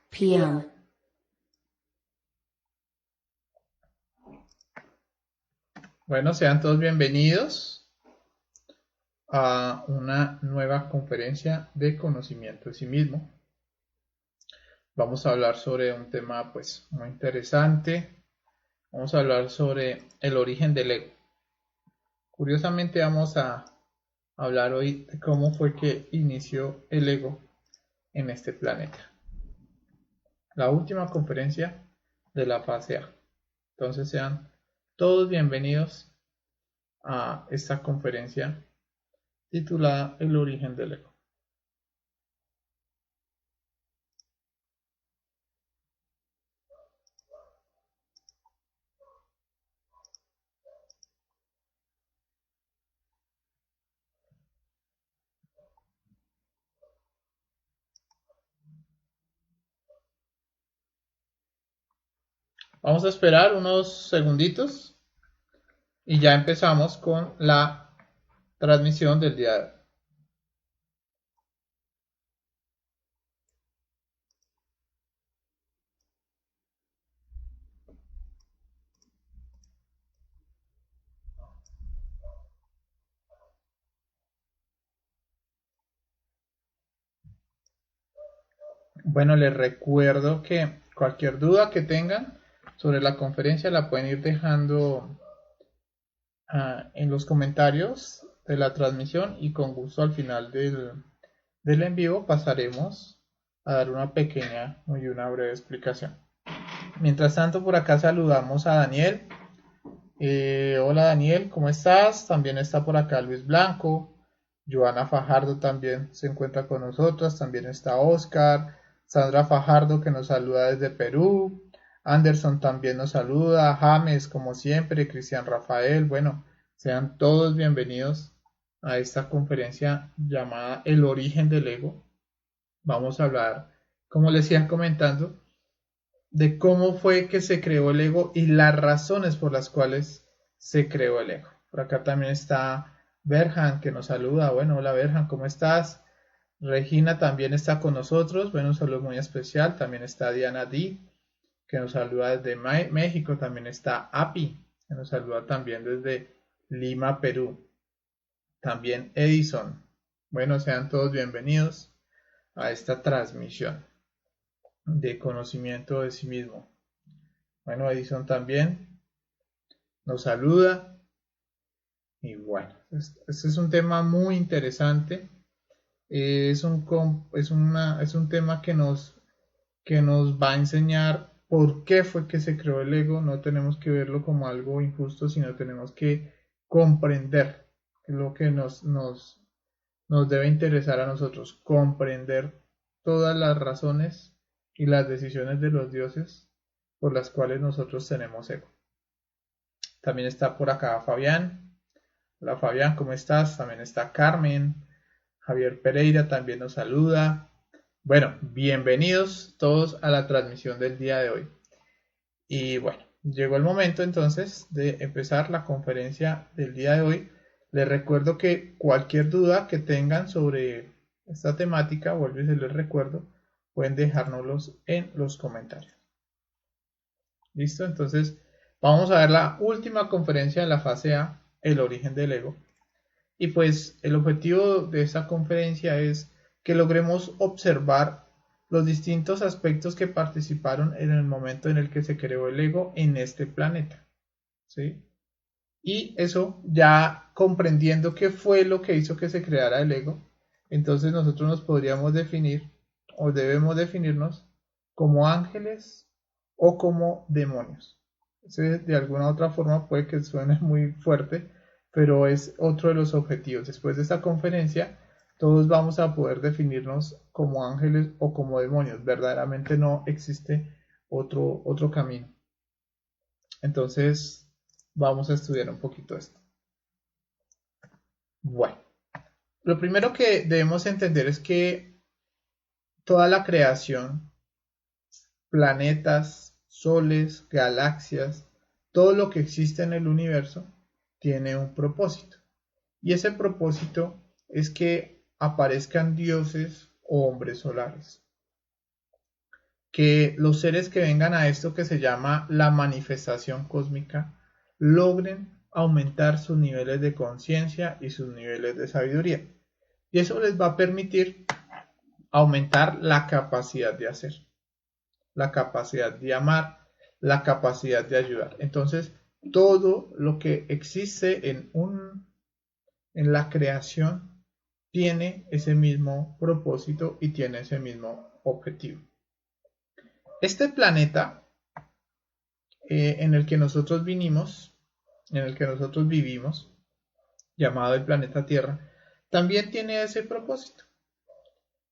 p.m. Bueno, sean todos bienvenidos a una nueva conferencia de conocimiento de sí mismo. Vamos a hablar sobre un tema pues muy interesante. Vamos a hablar sobre el origen del ego. Curiosamente vamos a hablar hoy de cómo fue que inició el ego en este planeta. La última conferencia de la fase A. Entonces sean todos bienvenidos a esta conferencia titulada El origen del ego. Vamos a esperar unos segunditos y ya empezamos con la transmisión del día de hoy. Bueno, les recuerdo que cualquier duda que tengan sobre la conferencia la pueden ir dejando en los comentarios de la transmisión y con gusto al final del en vivo pasaremos a dar una pequeña y una breve explicación. Mientras tanto, por acá saludamos a Daniel. Hola Daniel, ¿cómo estás? También está por acá Luis Blanco. Joana Fajardo también se encuentra con nosotros. También está Oscar. Sandra Fajardo que nos saluda desde Perú. Anderson también nos saluda. James, como siempre. Cristian Rafael. Bueno, sean todos bienvenidos a esta conferencia llamada El origen del ego. Vamos a hablar, como les iba comentando, de cómo fue que se creó el ego y las razones por las cuales se creó el ego. Por acá también está Berhan que nos saluda. Bueno, hola Berhan, ¿cómo estás? Regina también está con nosotros. Bueno, un saludo muy especial. También está Diana D que nos saluda desde México. También está Api que nos saluda también desde Lima, Perú. También Edison. Bueno, sean todos bienvenidos a esta transmisión de conocimiento de sí mismo. Bueno, Edison también nos saluda. Y bueno, este es un tema muy interesante. Es un tema que nos va a enseñar por qué fue que se creó el ego. No tenemos que verlo como algo injusto, sino tenemos que comprender lo que nos debe interesar a nosotros. Comprender todas las razones y las decisiones de los dioses por las cuales nosotros tenemos ego. También está por acá Fabián. Hola Fabián, ¿cómo estás? También está Carmen. Javier Pereira también nos saluda. Bueno, bienvenidos todos a la transmisión del día de hoy. Y bueno, llegó el momento entonces de empezar la conferencia del día de hoy. Les recuerdo que cualquier duda que tengan sobre esta temática, vuelvo y se les recuerdo, pueden dejárnoslos en los comentarios. ¿Listo? Entonces, vamos a ver la última conferencia de la fase A, el origen del ego. Y pues el objetivo de esta conferencia es que logremos observar los distintos aspectos que participaron en el momento en el que se creó el ego en este planeta. ¿Sí? Y eso ya comprendiendo qué fue lo que hizo que se creara el ego, entonces nosotros nos podríamos definir o debemos definirnos como ángeles o como demonios. De alguna otra forma puede que suene muy fuerte, pero es otro de los objetivos. Después de esta conferencia, todos vamos a poder definirnos como ángeles o como demonios. Verdaderamente no existe otro camino. Entonces, vamos a estudiar un poquito esto. Bueno, lo primero que debemos entender es que toda la creación, planetas, soles, galaxias, todo lo que existe en el universo tiene un propósito. Y ese propósito es que aparezcan dioses o hombres solares que los seres que vengan a esto que se llama la manifestación cósmica logren aumentar sus niveles de conciencia y sus niveles de sabiduría. Y eso les va a permitir aumentar la capacidad de hacer, la capacidad de amar, la capacidad de ayudar. Entonces, todo lo que existe en la creación tiene ese mismo propósito y tiene ese mismo objetivo. Este planeta en el que nosotros vinimos, en el que nosotros vivimos, llamado el planeta Tierra, también tiene ese propósito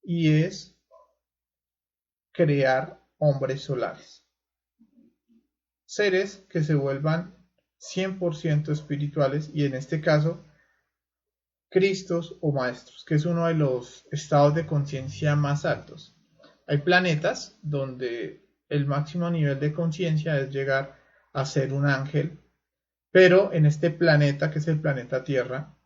y es crear hombres solares, seres que se vuelvan 100% espirituales y en este caso Cristos o maestros, que es uno de los estados de conciencia más altos. Hay planetas donde el máximo nivel de conciencia es llegar a ser un ángel, pero en este planeta, que es el planeta Tierra,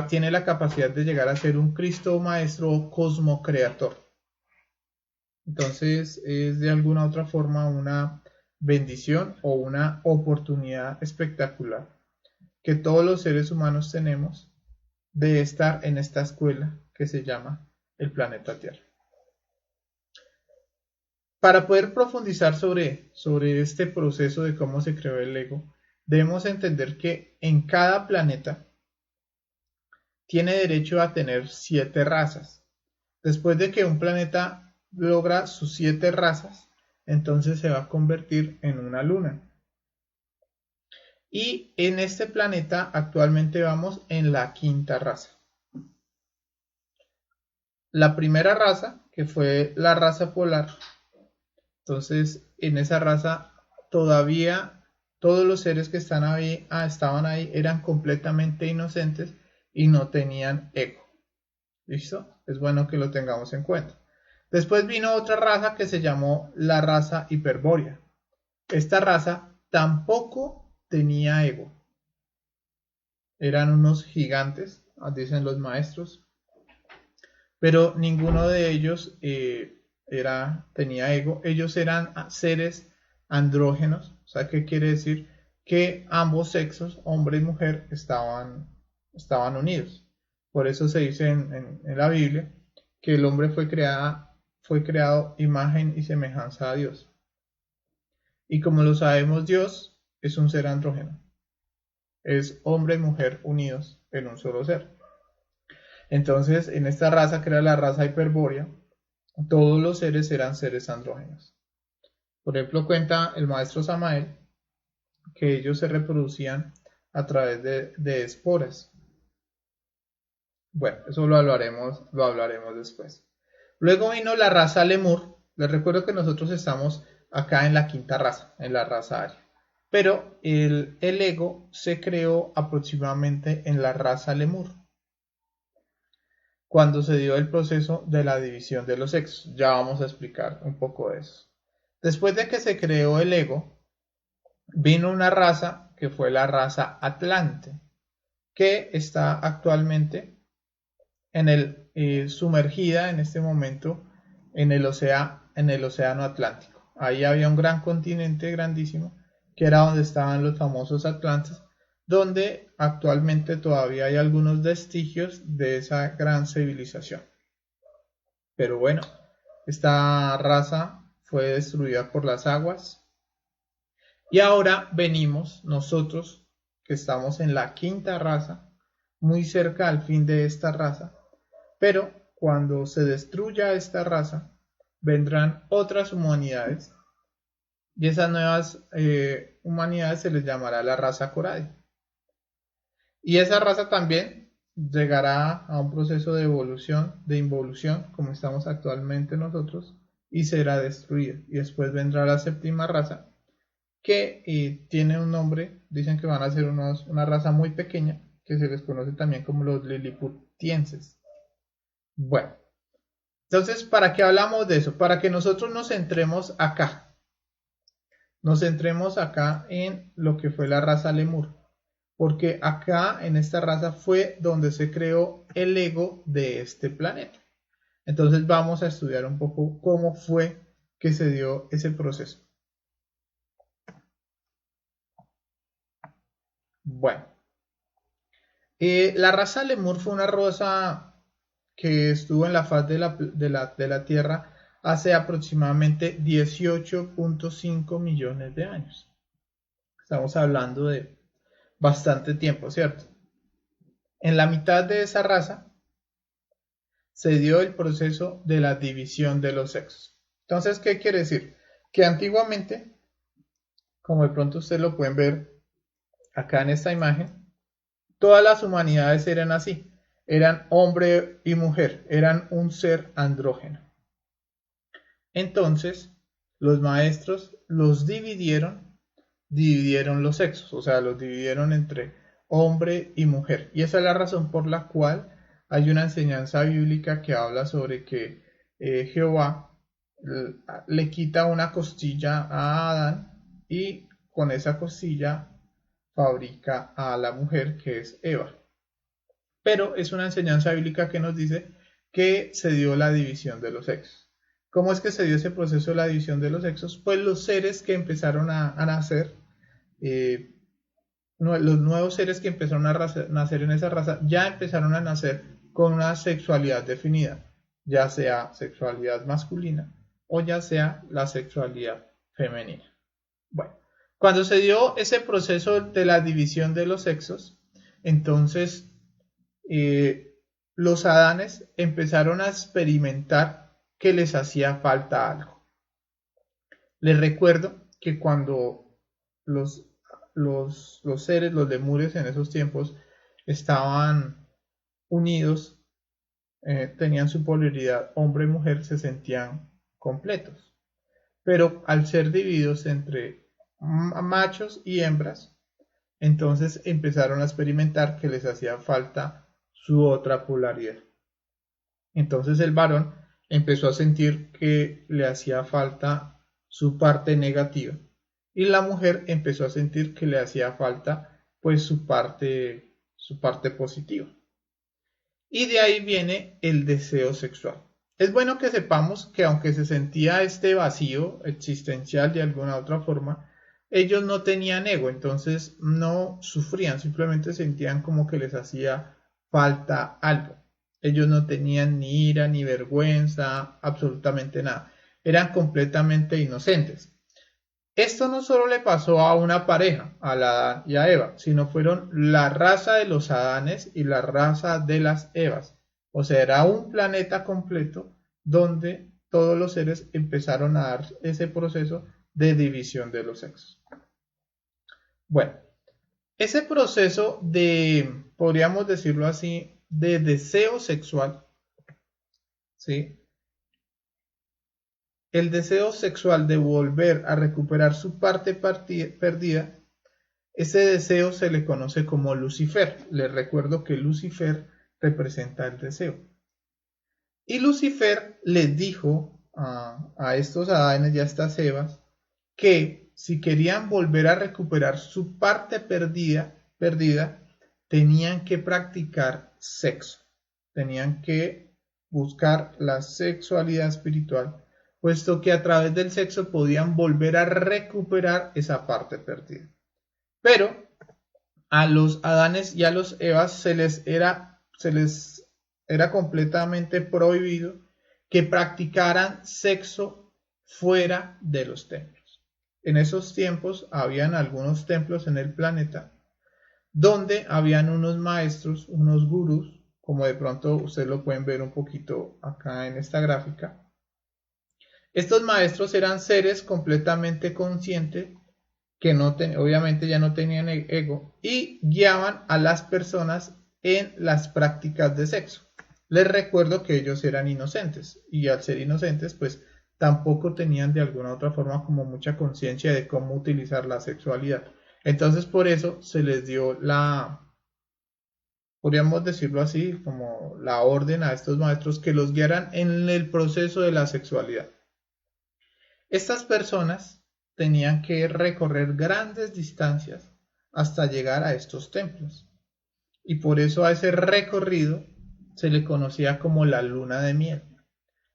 tiene la capacidad de llegar a ser un Cristo maestro o cosmocreator. Entonces es de alguna otra forma una bendición o una oportunidad espectacular que todos los seres humanos tenemos de estar en esta escuela que se llama el planeta Tierra. Para poder profundizar sobre este proceso de cómo se creó el ego, debemos entender que en cada planeta tiene derecho a tener 7 razas. Después de que un planeta logra sus 7 razas, entonces se va a convertir en una luna. Y en este planeta actualmente vamos en la 5ª raza. La primera raza, que fue la raza polar, entonces en esa raza todavía todos los seres que estaban ahí eran completamente inocentes y no tenían ego. ¿Listo? Es bueno que lo tengamos en cuenta. Después vino otra raza que se llamó la raza hiperbórea. Esta raza tampoco tenía ego. Eran unos gigantes, dicen los maestros, pero ninguno de ellos tenía ego. Ellos eran seres andrógenos. O sea, ¿qué quiere decir? Que ambos sexos, hombre y mujer, estaban unidos. Por eso se dice en la Biblia que el hombre fue creado imagen y semejanza a Dios. Y como lo sabemos, Dios es un ser andrógeno. Es hombre y mujer unidos en un solo ser. Entonces, en esta raza, que era la raza hiperbórea, todos los seres eran seres andrógenos. Por ejemplo, cuenta el maestro Samael que ellos se reproducían a través de esporas. Bueno, eso lo hablaremos después. Luego vino la raza Lemur. Les recuerdo que nosotros estamos acá en la 5ª raza, en la raza Aria. Pero el ego se creó aproximadamente en la raza Lemur, cuando se dio el proceso de la división de los sexos. Ya vamos a explicar un poco de eso. Después de que se creó el ego, vino una raza que fue la raza Atlante, que está actualmente sumergida en este momento en el océano Atlántico. Ahí había un gran continente grandísimo, que era donde estaban los famosos Atlantes, donde actualmente todavía hay algunos vestigios de esa gran civilización. Pero bueno, esta raza fue destruida por las aguas y ahora venimos nosotros, que estamos en la 5ª raza, muy cerca al fin de esta raza, pero cuando se destruya esta raza vendrán otras humanidades y esas nuevas humanidades se les llamará la raza Coradia. Y esa raza también llegará a un proceso de evolución, de involución, como estamos actualmente nosotros, y será destruida. Y después vendrá la 7ª raza, que tiene un nombre, dicen que van a ser una raza muy pequeña, que se les conoce también como los liliputienses. Bueno, entonces, ¿para qué hablamos de eso? Para que nosotros nos centremos acá. Nos centremos acá en lo que fue la raza Lemur. Porque acá en esta raza fue donde se creó el ego de este planeta. Entonces vamos a estudiar un poco cómo fue que se dio ese proceso. Bueno, la raza Lemur fue una raza que estuvo en la faz de la Tierra hace aproximadamente 18.5 millones de años. Estamos hablando de bastante tiempo, ¿cierto? En la mitad de esa raza se dio el proceso de la división de los sexos. Entonces, ¿qué quiere decir? Que antiguamente, como de pronto ustedes lo pueden ver acá en esta imagen, todas las humanidades eran así, eran hombre y mujer, eran un ser andrógeno. Entonces, los maestros los dividieron los sexos, o sea, los dividieron entre hombre y mujer. Y esa es la razón por la cual hay una enseñanza bíblica que habla sobre que Jehová le quita una costilla a Adán y con esa costilla fabrica a la mujer que es Eva. Pero es una enseñanza bíblica que nos dice que se dio la división de los sexos. ¿Cómo es que se dio ese proceso de la división de los sexos? Pues los seres que empezaron a nacer, los nuevos seres que empezaron a nacer en esa raza, ya empezaron a nacer con una sexualidad definida, ya sea sexualidad masculina o ya sea la sexualidad femenina. Bueno, cuando se dio ese proceso de la división de los sexos, entonces los Adanes empezaron a experimentar que les hacía falta algo. Les recuerdo que cuando los seres, los lemures en esos tiempos, estaban unidos, tenían su polaridad hombre-mujer, se sentían completos. Pero al ser divididos entre machos y hembras, entonces empezaron a experimentar que les hacía falta su otra polaridad. Entonces el varón empezó a sentir que le hacía falta su parte negativa y la mujer empezó a sentir que le hacía falta pues su parte positiva. Y de ahí viene el deseo sexual. Es bueno que sepamos que aunque se sentía este vacío existencial de alguna otra forma, ellos no tenían ego, entonces no sufrían, simplemente sentían como que les hacía falta algo. Ellos no tenían ni ira, ni vergüenza, absolutamente nada. Eran completamente inocentes. Esto no solo le pasó a una pareja, a Adán y a Eva, sino fueron la raza de los Adanes y la raza de las Evas. O sea, era un planeta completo donde todos los seres empezaron a dar ese proceso de división de los sexos. Bueno, ese proceso de, podríamos decirlo así, de deseo sexual, ¿sí? El deseo sexual de volver a recuperar su parte perdida, ese deseo se le conoce como Lucifer. Les recuerdo que Lucifer representa el deseo. Y Lucifer les dijo a estos Adanes y a estas Evas que si querían volver a recuperar su parte perdida, tenían que practicar sexo. Tenían que buscar la sexualidad espiritual, puesto que a través del sexo podían volver a recuperar esa parte perdida. Pero a los Adanes y a los Evas se les era completamente prohibido que practicaran sexo fuera de los templos. En esos tiempos habían algunos templos en el planeta donde habían unos maestros, unos gurús, como de pronto ustedes lo pueden ver un poquito acá en esta gráfica. Estos maestros eran seres completamente conscientes que obviamente ya no tenían ego y guiaban a las personas en las prácticas de sexo. Les recuerdo que ellos eran inocentes y al ser inocentes pues tampoco tenían de alguna otra forma como mucha conciencia de cómo utilizar la sexualidad. Entonces por eso se les dio podríamos decirlo así, como la orden a estos maestros que los guiaran en el proceso de la sexualidad. Estas personas tenían que recorrer grandes distancias hasta llegar a estos templos. Y por eso a ese recorrido se le conocía como la luna de miel.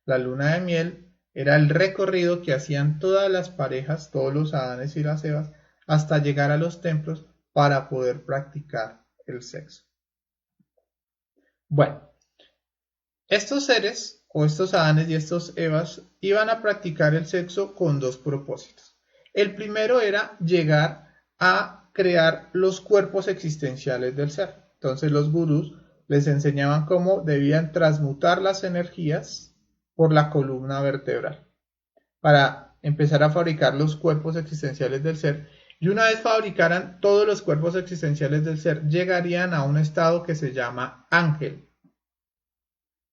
La luna de miel era el recorrido que hacían todas las parejas, todos los Adanes y las Evas, hasta llegar a los templos para poder practicar el sexo. Bueno, estos seres o estos Adanes y estos Evas iban a practicar el sexo con dos propósitos. El primero era llegar a crear los cuerpos existenciales del ser. Entonces los gurús les enseñaban cómo debían transmutar las energías por la columna vertebral para empezar a fabricar los cuerpos existenciales del ser. Y una vez fabricaran todos los cuerpos existenciales del ser, llegarían a un estado que se llama ángel.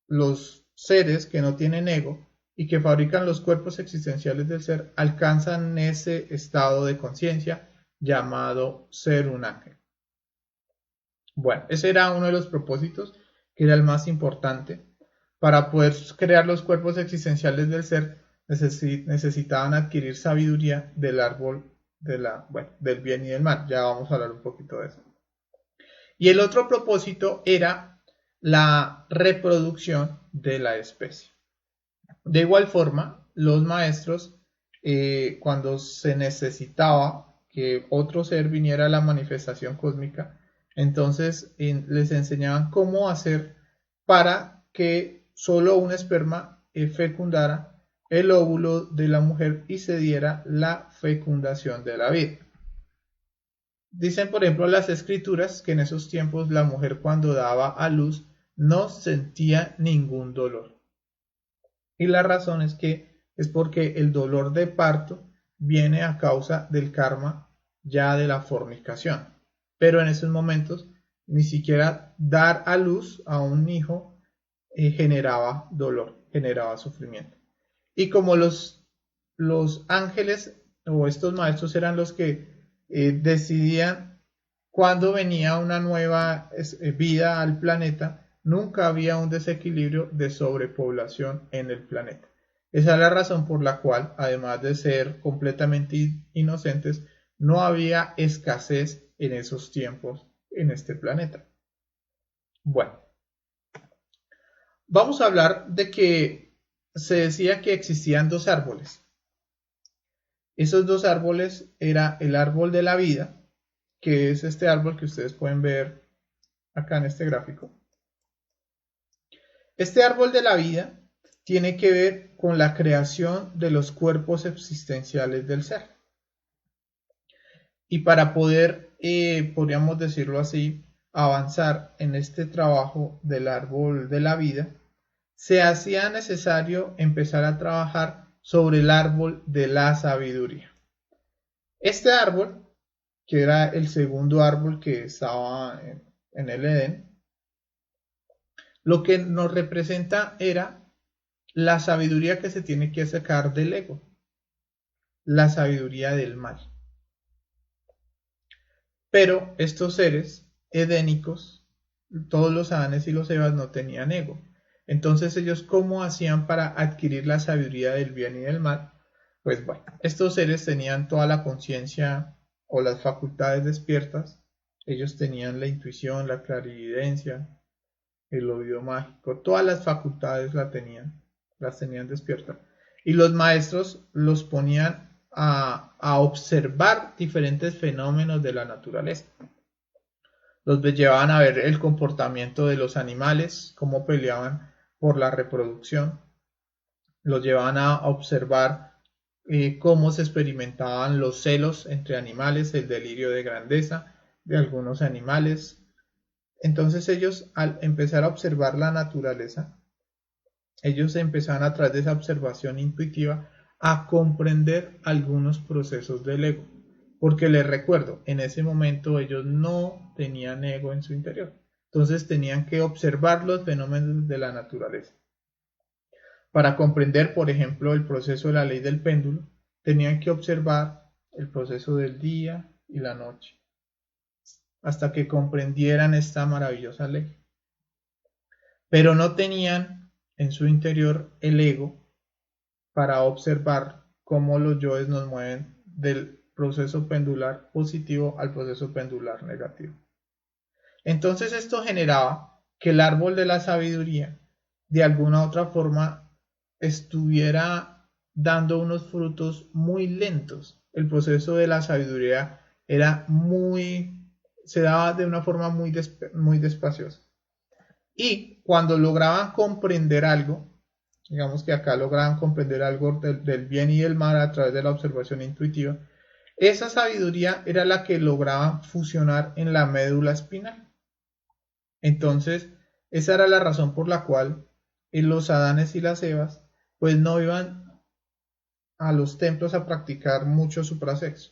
Los seres que no tienen ego y que fabrican los cuerpos existenciales del ser alcanzan ese estado de conciencia llamado ser un ángel. Bueno, ese era uno de los propósitos, que era el más importante. Para poder crear los cuerpos existenciales del ser, necesitaban adquirir sabiduría del árbol del bien y del mal. Ya vamos a hablar un poquito de eso. Y el otro propósito era la reproducción de la especie. De igual forma, los maestros, cuando se necesitaba que otro ser viniera a la manifestación cósmica, entonces les enseñaban cómo hacer para que solo un esperma fecundara el óvulo de la mujer y se diera la fecundación de la vida. Dicen, por ejemplo, las escrituras que en esos tiempos la mujer cuando daba a luz no sentía ningún dolor. Y la razón es porque el dolor de parto viene a causa del karma ya de la fornicación. Pero en esos momentos ni siquiera dar a luz a un hijo generaba dolor, generaba sufrimiento. Y como los ángeles o estos maestros eran los que decidían cuándo venía una nueva vida al planeta, nunca había un desequilibrio de sobrepoblación en el planeta. Esa es la razón por la cual, además de ser completamente inocentes, no había escasez en esos tiempos en este planeta. Bueno, vamos a hablar de que se decía que existían dos árboles. Esos dos árboles era el árbol de la vida, que es este árbol que ustedes pueden ver acá en este gráfico. Este árbol de la vida tiene que ver con la creación de los cuerpos existenciales del ser. Y para poder, podríamos decirlo así, avanzar en este trabajo del árbol de la vida, se hacía necesario empezar a trabajar sobre el árbol de la sabiduría. Este árbol, que era el segundo árbol que estaba en el Edén, lo que nos representa era la sabiduría que se tiene que sacar del ego, la sabiduría del mal. Pero estos seres edénicos, todos los Adanes y los Evas no tenían ego. Entonces ellos, ¿cómo hacían para adquirir la sabiduría del bien y del mal? Pues bueno, estos seres tenían toda la conciencia o las facultades despiertas. Ellos tenían la intuición, la clarividencia, el oído mágico, todas las facultades las tenían despiertas. Y los maestros los ponían a observar diferentes fenómenos de la naturaleza. Los llevaban a ver el comportamiento de los animales, cómo peleaban por la reproducción. Los llevaban a observar cómo se experimentaban los celos entre animales, el delirio de grandeza de algunos animales. Entonces ellos, al empezar a observar la naturaleza, ellos empezaron a través de esa observación intuitiva a comprender algunos procesos del ego. Porque les recuerdo, en ese momento ellos no tenían ego en su interior. Entonces tenían que observar los fenómenos de la naturaleza. Para comprender, por ejemplo, el proceso de la ley del péndulo, tenían que observar el proceso del día y la noche, hasta que comprendieran esta maravillosa ley. Pero no tenían en su interior el ego para observar cómo los yoes nos mueven del proceso pendular positivo al proceso pendular negativo. Entonces esto generaba que el árbol de la sabiduría de alguna u otra forma estuviera dando unos frutos muy lentos. El proceso de la sabiduría se daba de una forma muy despaciosa. Y cuando lograban comprender algo, digamos que acá lograban comprender algo del bien y del mal a través de la observación intuitiva, esa sabiduría era la que lograban fusionar en la médula espinal. Entonces, esa era la razón por la cual los Adanes y las Evas pues no iban a los templos a practicar mucho suprasexo,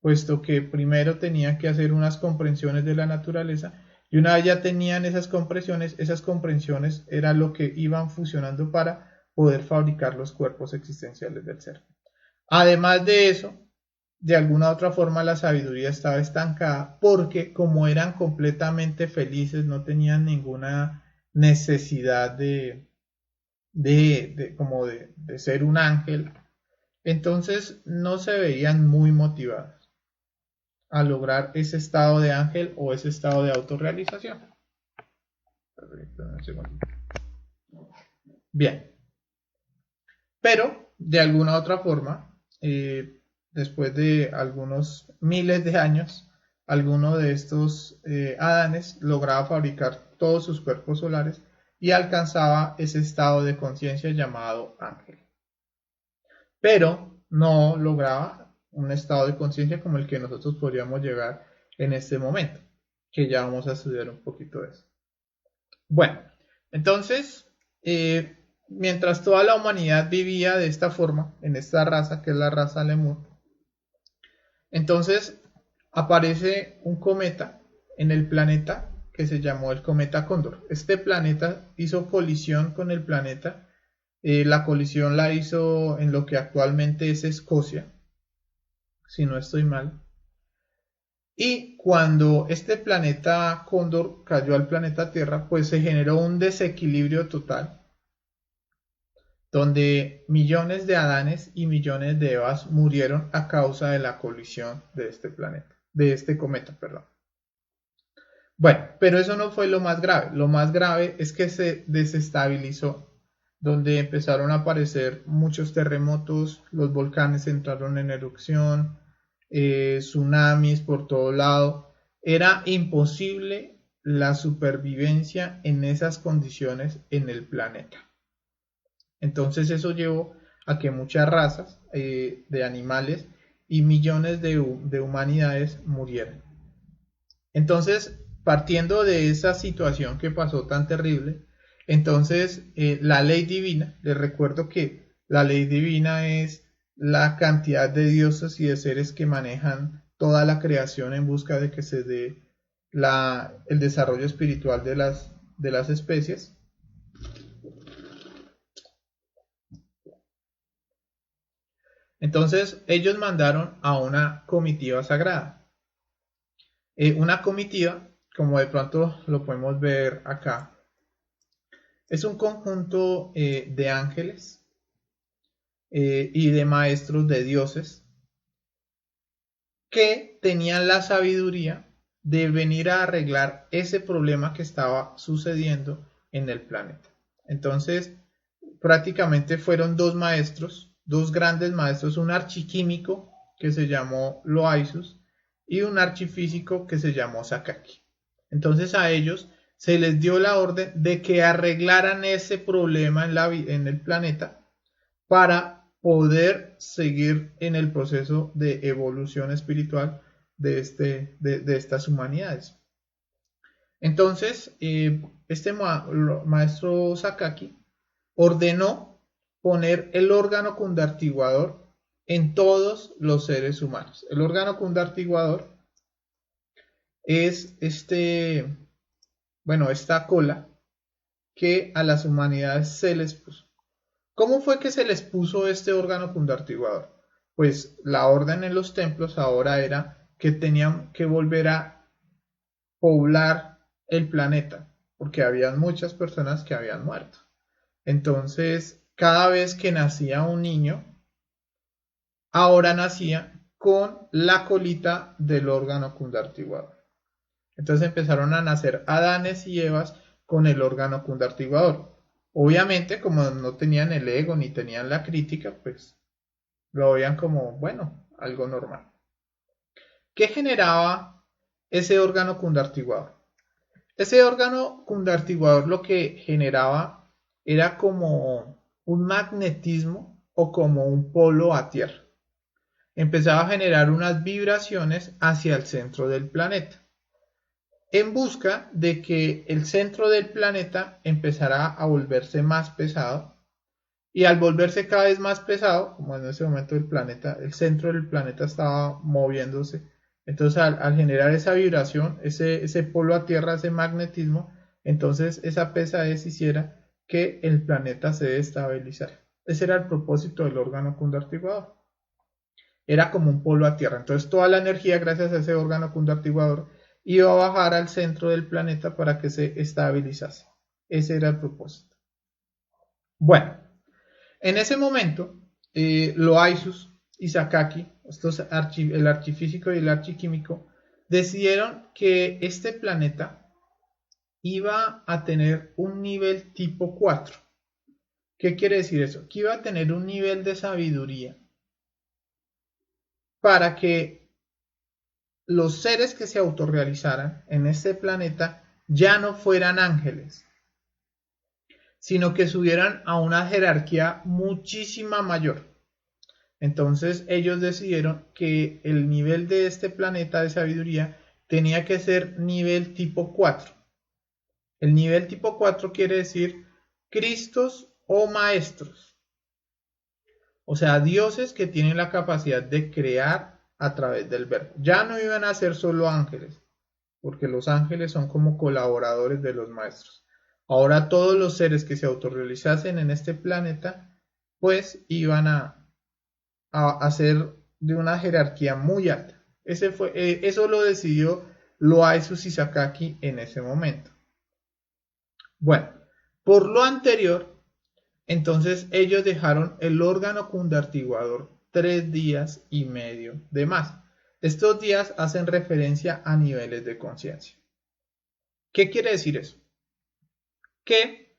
puesto que primero tenían que hacer unas comprensiones de la naturaleza y una vez ya tenían esas comprensiones era lo que iban fusionando para poder fabricar los cuerpos existenciales del ser. Además de eso, de alguna otra forma la sabiduría estaba estancada porque como eran completamente felices, no tenían ninguna necesidad de ser un ángel, entonces no se veían muy motivados a lograr ese estado de ángel o ese estado de autorrealización. Bien, pero de alguna otra forma, después de algunos miles de años, alguno de estos Adanes lograba fabricar todos sus cuerpos solares y alcanzaba ese estado de conciencia llamado ángel. Pero no lograba un estado de conciencia como el que nosotros podríamos llegar en este momento, que ya vamos a estudiar un poquito de eso. Bueno, entonces, mientras toda la humanidad vivía de esta forma, en esta raza, que es la raza Lemur, entonces aparece un cometa en el planeta que se llamó el cometa Cóndor. Este planeta hizo colisión con el planeta. La colisión la hizo en lo que actualmente es Escocia, si no estoy mal. Y cuando este planeta Cóndor cayó al planeta Tierra, pues se generó un desequilibrio total, donde millones de Adanes y millones de Evas murieron a causa de la colisión de este planeta, de este cometa, perdón. Bueno, pero eso no fue lo más grave. Lo más grave es que se desestabilizó, donde empezaron a aparecer muchos terremotos, los volcanes entraron en erupción, tsunamis por todo lado. Era imposible la supervivencia en esas condiciones en el planeta. Entonces eso llevó a que muchas razas de animales y millones de humanidades murieran. Entonces, partiendo de esa situación que pasó tan terrible, entonces la ley divina, les recuerdo que la ley divina es la cantidad de dioses y de seres que manejan toda la creación en busca de que se dé el desarrollo espiritual de las especies. Entonces ellos mandaron a una comitiva sagrada. Una comitiva, como de pronto lo podemos ver acá, es un conjunto de ángeles y de maestros de dioses que tenían la sabiduría de venir a arreglar ese problema que estaba sucediendo en el planeta. Entonces, prácticamente fueron dos maestros, dos grandes maestros, un archiquímico que se llamó Loaizus y un archifísico que se llamó Sakaki. Entonces a ellos se les dio la orden de que arreglaran ese problema en el planeta para poder seguir en el proceso de evolución espiritual de estas humanidades. Entonces, este maestro Sakaki ordenó poner el órgano cundartiguador en todos los seres humanos. El órgano cundartiguador es esta cola que a las humanidades se les puso. ¿Cómo fue que se les puso este órgano cundartiguador? Pues la orden en los templos ahora era que tenían que volver a poblar el planeta, porque habían muchas personas que habían muerto. Entonces, cada vez que nacía un niño, ahora nacía con la colita del órgano cundartiguador. Entonces empezaron a nacer Adanes y Evas con el órgano cundartiguador. Obviamente, como no tenían el ego ni tenían la crítica, pues lo veían como, bueno, algo normal. ¿Qué generaba ese órgano cundartiguador? Ese órgano cundartiguador lo que generaba era como un magnetismo o como un polo a tierra. Empezaba a generar unas vibraciones hacia el centro del planeta, en busca de que el centro del planeta empezara a volverse más pesado, y al volverse cada vez más pesado, como en ese momento el centro del planeta estaba moviéndose, entonces al generar esa vibración, ese polo a tierra, ese magnetismo, entonces esa pesadez hiciera que el planeta se destabilizara. Ese era el propósito del órgano cundartiguador. Era como un polo a tierra. Entonces toda la energía, gracias a ese órgano cundartiguador, iba a bajar al centro del planeta para que se estabilizase. Ese era el propósito. Bueno, en ese momento, Loaizus y Sakaki, el archifísico y el archiquímico, decidieron que este planeta iba a tener un nivel tipo 4. ¿Qué quiere decir eso? Que iba a tener un nivel de sabiduría para que los seres que se autorrealizaran en este planeta ya no fueran ángeles, sino que subieran a una jerarquía muchísima mayor. Entonces ellos decidieron que el nivel de este planeta de sabiduría tenía que ser nivel tipo 4. El nivel tipo 4 quiere decir Cristos o maestros, o sea, dioses que tienen la capacidad de crear a través del verbo. Ya no iban a ser solo ángeles, porque los ángeles son como colaboradores de los maestros. Ahora todos los seres que se autorrealizasen en este planeta, pues iban a ser de una jerarquía muy alta. Eso lo decidió Loaizus y Sakaki en ese momento. Bueno, por lo anterior, entonces ellos dejaron el órgano cundartiguador 3 días y medio de más. Estos días hacen referencia a niveles de conciencia. ¿Qué quiere decir eso? Que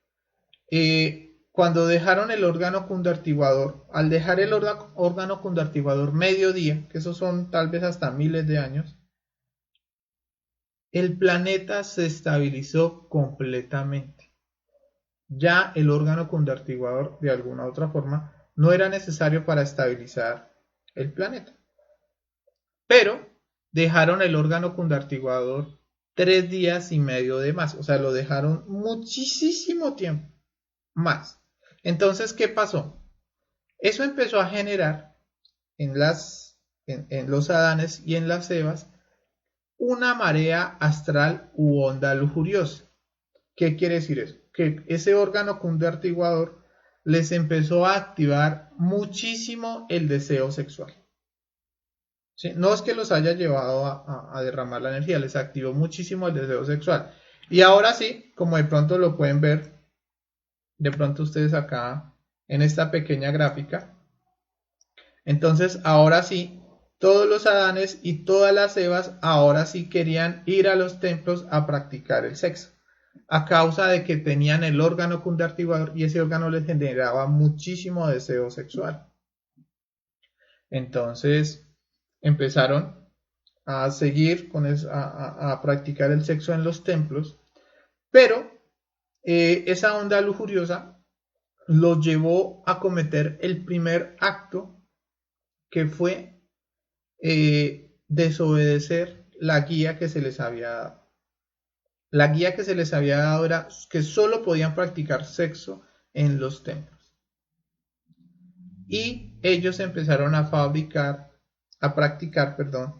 cuando dejaron el órgano cundartiguador, al dejar el órgano cundartiguador mediodía, que esos son tal vez hasta miles de años, el planeta se estabilizó completamente. Ya el órgano cundartiguador, de alguna u otra forma, no era necesario para estabilizar el planeta. Pero dejaron el órgano cundartiguador 3 días y medio de más, o sea, lo dejaron muchísimo tiempo más. Entonces, ¿qué pasó? Eso empezó a generar en los Adanes y en las Evas una marea astral u onda lujuriosa. ¿Qué quiere decir eso? Que ese órgano cundartiguador les empezó a activar muchísimo el deseo sexual. ¿Sí? No es que los haya llevado a derramar la energía, les activó muchísimo el deseo sexual. Y ahora sí, como de pronto lo pueden ver, de pronto ustedes acá en esta pequeña gráfica, entonces ahora sí, todos los Adanes y todas las Evas ahora sí querían ir a los templos a practicar el sexo, a causa de que tenían el órgano cundartiguador y ese órgano les generaba muchísimo deseo sexual. Entonces empezaron a seguir a practicar el sexo en los templos, pero esa onda lujuriosa los llevó a cometer el primer acto, que fue desobedecer la guía que se les había dado. La guía que se les había dado era que solo podían practicar sexo en los templos. Y ellos empezaron a practicar,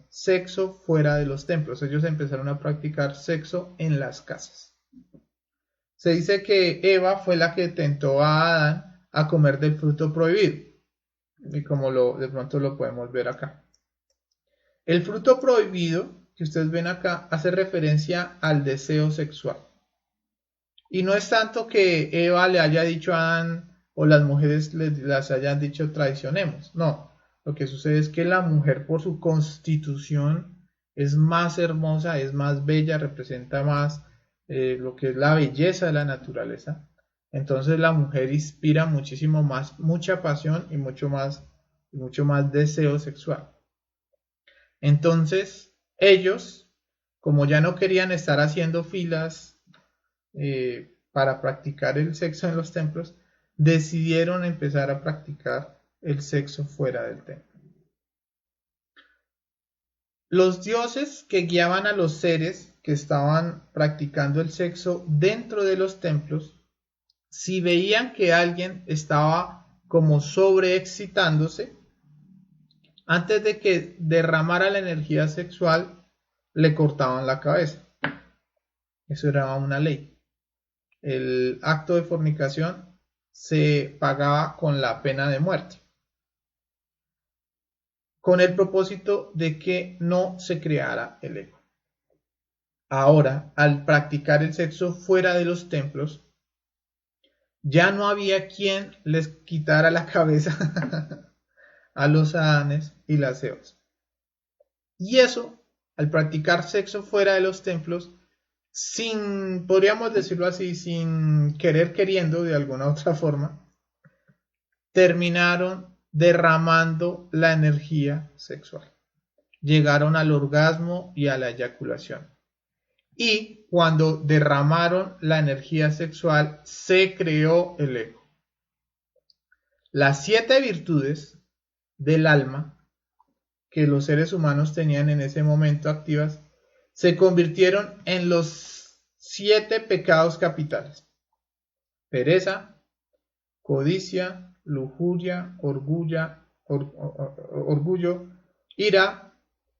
sexo fuera de los templos. Ellos empezaron a practicar sexo en las casas. Se dice que Eva fue la que tentó a Adán a comer del fruto prohibido. Y como de pronto lo podemos ver acá. El fruto prohibido que ustedes ven acá hace referencia al deseo sexual. Y no es tanto que Eva le haya dicho a Adán o las mujeres las hayan dicho traicionemos. No, lo que sucede es que la mujer por su constitución es más hermosa, es más bella, representa más lo que es la belleza de la naturaleza. Entonces la mujer inspira muchísimo más, mucha pasión y mucho más deseo sexual. Entonces ellos, como ya no querían estar haciendo filas para practicar el sexo en los templos, decidieron empezar a practicar el sexo fuera del templo. Los dioses que guiaban a los seres que estaban practicando el sexo dentro de los templos, si veían que alguien estaba como sobreexcitándose, antes de que derramara la energía sexual, le cortaban la cabeza. Eso era una ley. El acto de fornicación se pagaba con la pena de muerte, con el propósito de que no se creara el ego. Ahora, al practicar el sexo fuera de los templos, ya no había quien les quitara la cabeza a los Adanes y las Evas. Y eso, al practicar sexo fuera de los templos, sin, podríamos decirlo así, sin querer queriendo de alguna otra forma, terminaron derramando la energía sexual. Llegaron al orgasmo y a la eyaculación. Y cuando derramaron la energía sexual, se creó el ego. Las 7 virtudes del alma que los seres humanos tenían en ese momento activas se convirtieron en los 7 pecados capitales: pereza, codicia, lujuria, orgullo, ira,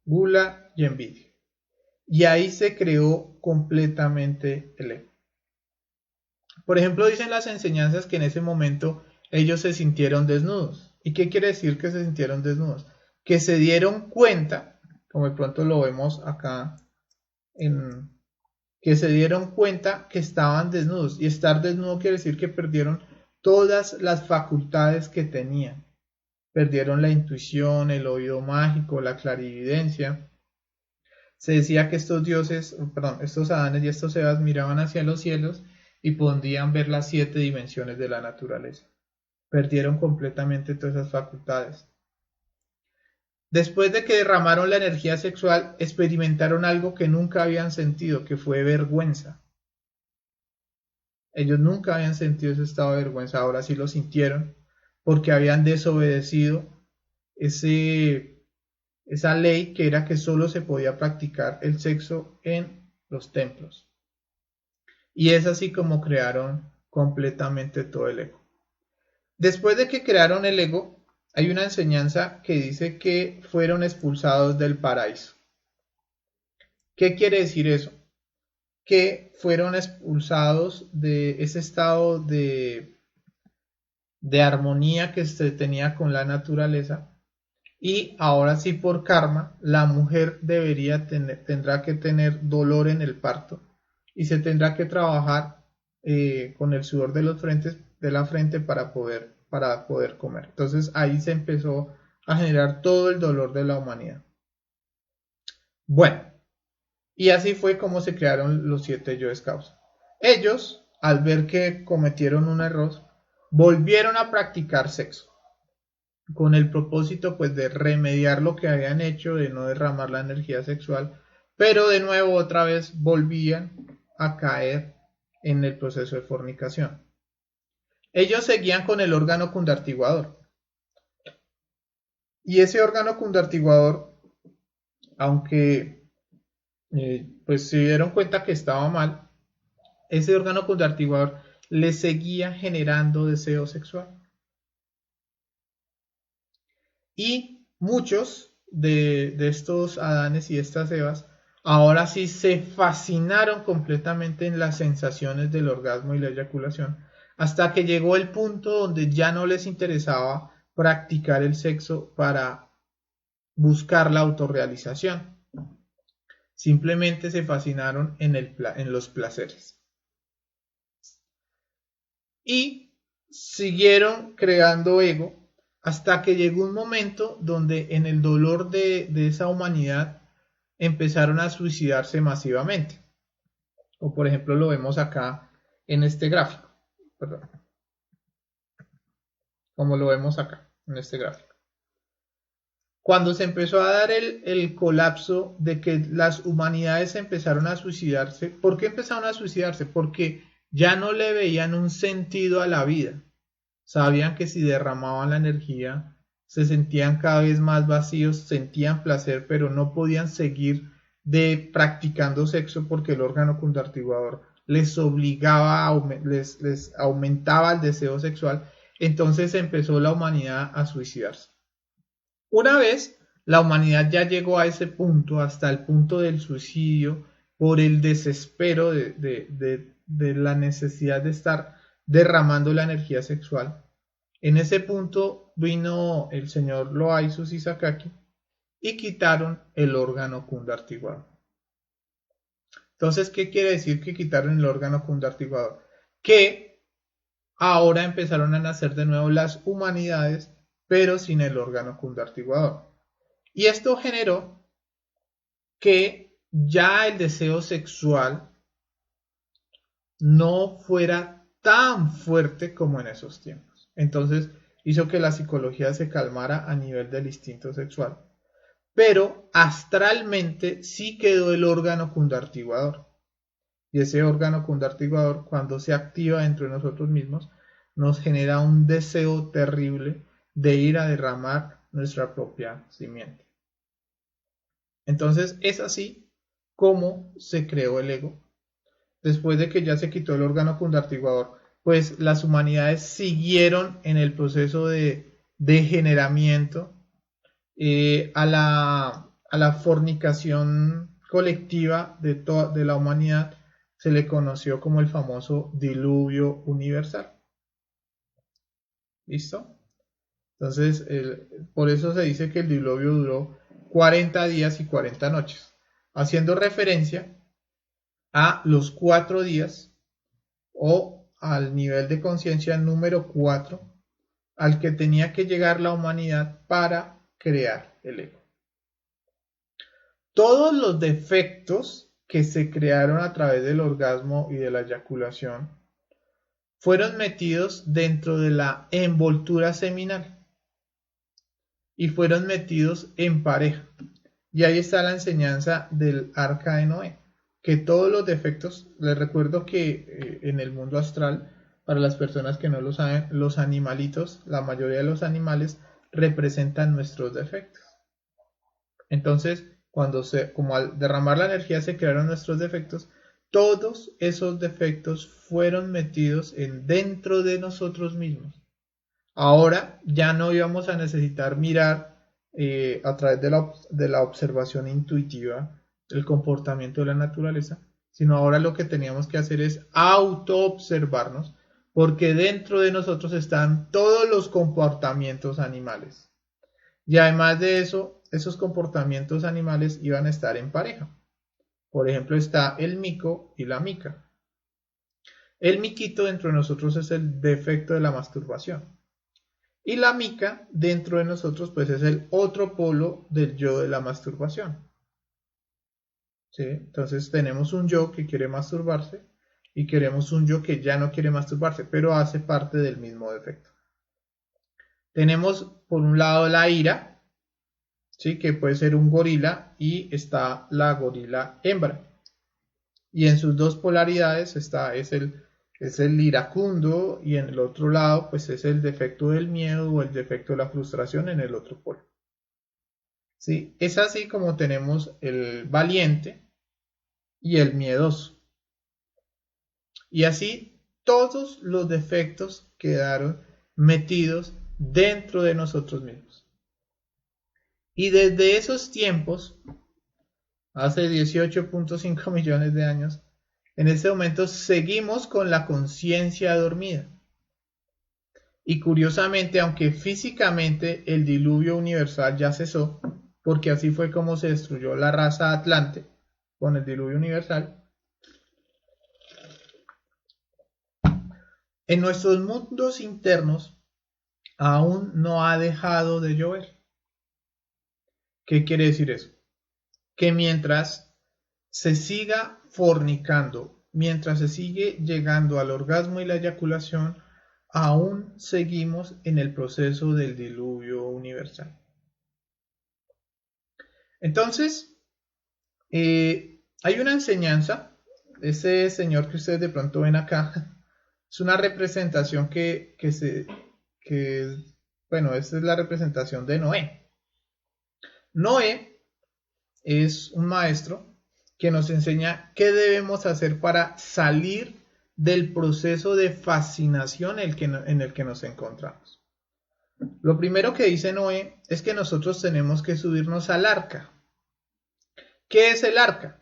gula y envidia. Y ahí se creó completamente el ego. Por ejemplo, dicen las enseñanzas que en ese momento ellos se sintieron desnudos. ¿Y qué quiere decir que se sintieron desnudos? Que se dieron cuenta, como de pronto lo vemos acá, que se dieron cuenta que estaban desnudos. Y estar desnudo quiere decir que perdieron todas las facultades que tenían. Perdieron la intuición, el oído mágico, la clarividencia. Se decía que estos Adanes y estos Evas miraban hacia los cielos y podían ver las 7 dimensiones de la naturaleza. Perdieron completamente todas esas facultades. Después de que derramaron la energía sexual, experimentaron algo que nunca habían sentido, que fue vergüenza. Ellos nunca habían sentido ese estado de vergüenza, ahora sí lo sintieron, porque habían desobedecido esa ley que era que solo se podía practicar el sexo en los templos. Y es así como crearon completamente todo el ego. Después de que crearon el ego, hay una enseñanza que dice que fueron expulsados del paraíso. ¿Qué quiere decir eso? Que fueron expulsados de ese estado de armonía que se tenía con la naturaleza, y ahora sí, por karma, la mujer tendrá que tener dolor en el parto y se tendrá que trabajar con el sudor de la frente para poder comer. Entonces ahí se empezó a generar todo el dolor de la humanidad. Bueno, y así fue como se crearon los 7 yoes causa. Ellos, al ver que cometieron un error, volvieron a practicar sexo, con el propósito pues de remediar lo que habían hecho, de no derramar la energía sexual, pero de nuevo otra vez volvían a caer en el proceso de fornicación. Ellos seguían con el órgano cundartiguador, y ese órgano cundartiguador, aunque pues se dieron cuenta que estaba mal, ese órgano cundartiguador les seguía generando deseo sexual. Y muchos de estos Adanes y estas Evas ahora sí se fascinaron completamente en las sensaciones del orgasmo y la eyaculación, hasta que llegó el punto donde ya no les interesaba practicar el sexo para buscar la autorrealización. Simplemente se fascinaron en los placeres. Y siguieron creando ego hasta que llegó un momento donde en el dolor de esa humanidad empezaron a suicidarse masivamente. O por ejemplo lo vemos acá en este gráfico. perdón, como lo vemos acá en este gráfico. Cuando se empezó a dar el colapso de que las humanidades empezaron a suicidarse, ¿por qué empezaron a suicidarse? Porque ya no le veían un sentido a la vida. Sabían que si derramaban la energía se sentían cada vez más vacíos, sentían placer, pero no podían seguir practicando sexo porque el órgano condartiguador les obligaba, les aumentaba el deseo sexual. Entonces empezó la humanidad a suicidarse. Una vez la humanidad ya llegó a ese punto, hasta el punto del suicidio, por el desespero de la necesidad de estar derramando la energía sexual. En ese punto vino el señor Loaizu Sasaki y quitaron el órgano condartiguador. Entonces, ¿qué quiere decir que quitaron el órgano condartiguador? Que ahora empezaron a nacer de nuevo las humanidades, pero sin el órgano condartiguador. Y esto generó que ya el deseo sexual no fuera tan fuerte como en esos tiempos. Entonces hizo que la psicología se calmara a nivel del instinto sexual. Pero astralmente sí quedó el órgano condartiguador. Y ese órgano condartiguador, cuando se activa dentro de nosotros mismos, nos genera un deseo terrible de ir a derramar nuestra propia simiente. Entonces es así como se creó el ego. Después de que ya se quitó el órgano condartiguador, pues las humanidades siguieron en el proceso de degeneramiento a la fornicación colectiva de la humanidad. Se le conoció como el famoso diluvio universal. ¿Listo? Entonces, por eso se dice que el diluvio duró 40 días y 40 noches, haciendo referencia a los 4 días o al nivel de conciencia número 4 al que tenía que llegar la humanidad para crear el ego. Todos los defectos que se crearon a través del orgasmo y de la eyaculación fueron metidos dentro de la envoltura seminal y fueron metidos en pareja. Y ahí está la enseñanza del arca de Noé, que todos los defectos, les recuerdo que en el mundo astral, para las personas que no lo saben, los animalitos, la mayoría de los animales representan nuestros defectos. Entonces, como al derramar la energía se crearon nuestros defectos, todos esos defectos fueron metidos dentro de nosotros mismos. Ahora ya no íbamos a necesitar mirar a través de la observación intuitiva el comportamiento de la naturaleza, sino ahora lo que teníamos que hacer es auto-observarnos, porque dentro de nosotros están todos los comportamientos animales. Y además de eso, esos comportamientos animales iban a estar en pareja. Por ejemplo, está el mico y la mica. El miquito dentro de nosotros es el defecto de la masturbación. Y la mica dentro de nosotros pues es el otro polo del yo de la masturbación. ¿Sí? Entonces tenemos un yo que quiere masturbarse y queremos un yo que ya no quiere masturbarse, pero hace parte del mismo defecto. Tenemos por un lado la ira, ¿sí? Que puede ser un gorila, y está la gorila hembra. Y en sus dos polaridades es el iracundo, y en el otro lado pues es el defecto del miedo o el defecto de la frustración en el otro polo. ¿Sí? Es así como tenemos el valiente y el miedoso. Y así todos los defectos quedaron metidos dentro de nosotros mismos. Y desde esos tiempos, hace 18.5 millones de años, en este momento seguimos con la conciencia dormida. Y curiosamente, aunque físicamente el diluvio universal ya cesó, porque así fue como se destruyó la raza Atlante con el diluvio universal, en nuestros mundos internos aún no ha dejado de llover. ¿Qué quiere decir eso? Que mientras se siga fornicando mientras se sigue llegando al orgasmo y la eyaculación, aún seguimos en el proceso del diluvio universal. Entonces, hay una enseñanza, ese señor que ustedes de pronto ven acá, es una representación bueno, esta es la representación de Noé. Noé es un maestro que nos enseña qué debemos hacer para salir del proceso de fascinación en el que nos encontramos. Lo primero que dice Noé es que nosotros tenemos que subirnos al arca. ¿Qué es el arca?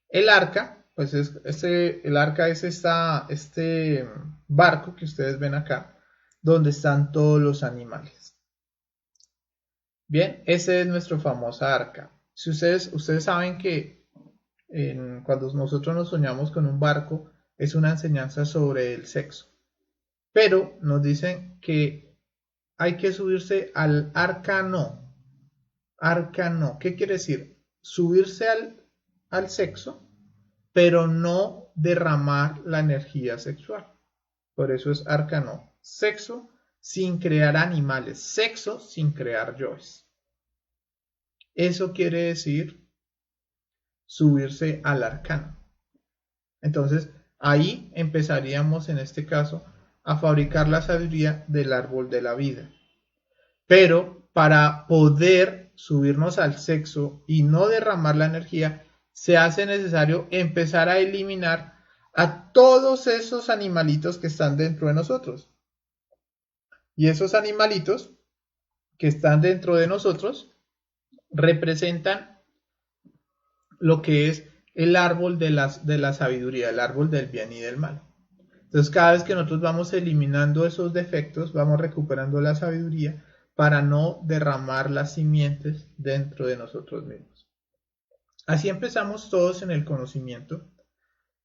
El arca, pues el arca es este barco que ustedes ven acá, donde están todos los animales. Bien, ese es nuestro famosa arca. Si ustedes saben que cuando nosotros nos soñamos con un barco, es una enseñanza sobre el sexo. Pero nos dicen que hay que subirse al arca no. Arca no. ¿Qué quiere decir? Subirse al sexo, pero no derramar la energía sexual. Por eso es arca no. Sexo sin crear animales. Sexo sin crear yoes. Eso quiere decir subirse al arcano. Entonces, ahí empezaríamos en este caso a fabricar la sabiduría del árbol de la vida. Pero para poder subirnos al sexo y no derramar la energía, se hace necesario empezar a eliminar a todos esos animalitos que están dentro de nosotros. Y esos animalitos que están dentro de nosotros representan lo que es el árbol de la sabiduría, el árbol del bien y del mal. Entonces, cada vez que nosotros vamos eliminando esos defectos, vamos recuperando la sabiduría para no derramar las simientes dentro de nosotros mismos. Así empezamos todos en el conocimiento,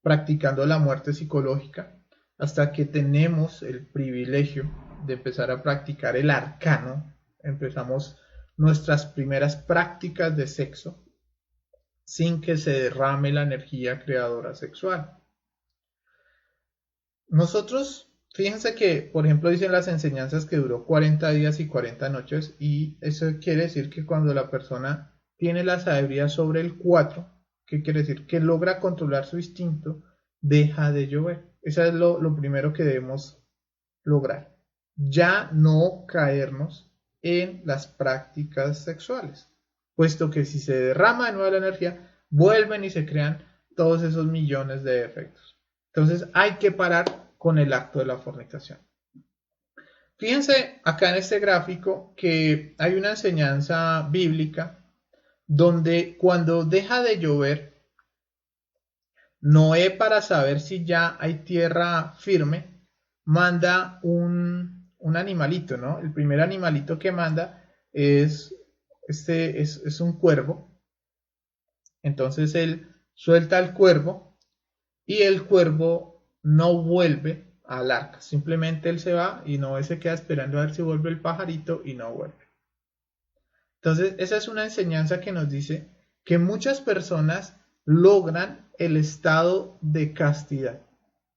practicando la muerte psicológica, hasta que tenemos el privilegio de empezar a practicar el arcano. Empezamos nuestras primeras prácticas de sexo sin que se derrame la energía creadora sexual. Nosotros, fíjense que, por ejemplo, dicen las enseñanzas que duró 40 días y 40 noches, y eso quiere decir que cuando la persona tiene la sabiduría sobre el 4, ¿qué quiere decir? Que logra controlar su instinto, deja de llover. Eso es lo primero que debemos lograr. Ya no caernos en las prácticas sexuales, puesto que si se derrama de nuevo la energía, vuelven y se crean todos esos millones de defectos. Entonces hay que parar con el acto de la fornicación. Fíjense acá en este gráfico que hay una enseñanza bíblica donde cuando deja de llover, Noé, para saber si ya hay tierra firme, manda un animalito, ¿no? El primer animalito que manda es un cuervo. Entonces él suelta al cuervo y el cuervo no vuelve al arca. Simplemente él se va y Noé se queda esperando a ver si vuelve el pajarito y no vuelve. Entonces esa es una enseñanza que nos dice que muchas personas logran el estado de castidad.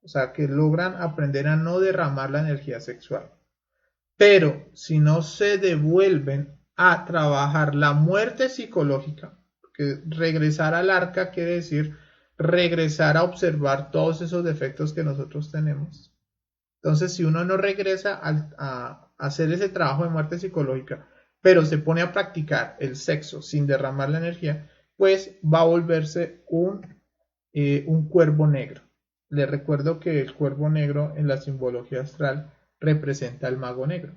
O sea, que logran aprender a no derramar la energía sexual. Pero si no se devuelven a trabajar la muerte psicológica, que regresar al arca quiere decir regresar a observar todos esos defectos que nosotros tenemos. Entonces, si uno no regresa a hacer ese trabajo de muerte psicológica, pero se pone a practicar el sexo sin derramar la energía, pues va a volverse un cuervo negro. Les recuerdo que el cuervo negro en la simbología astral representa al mago negro.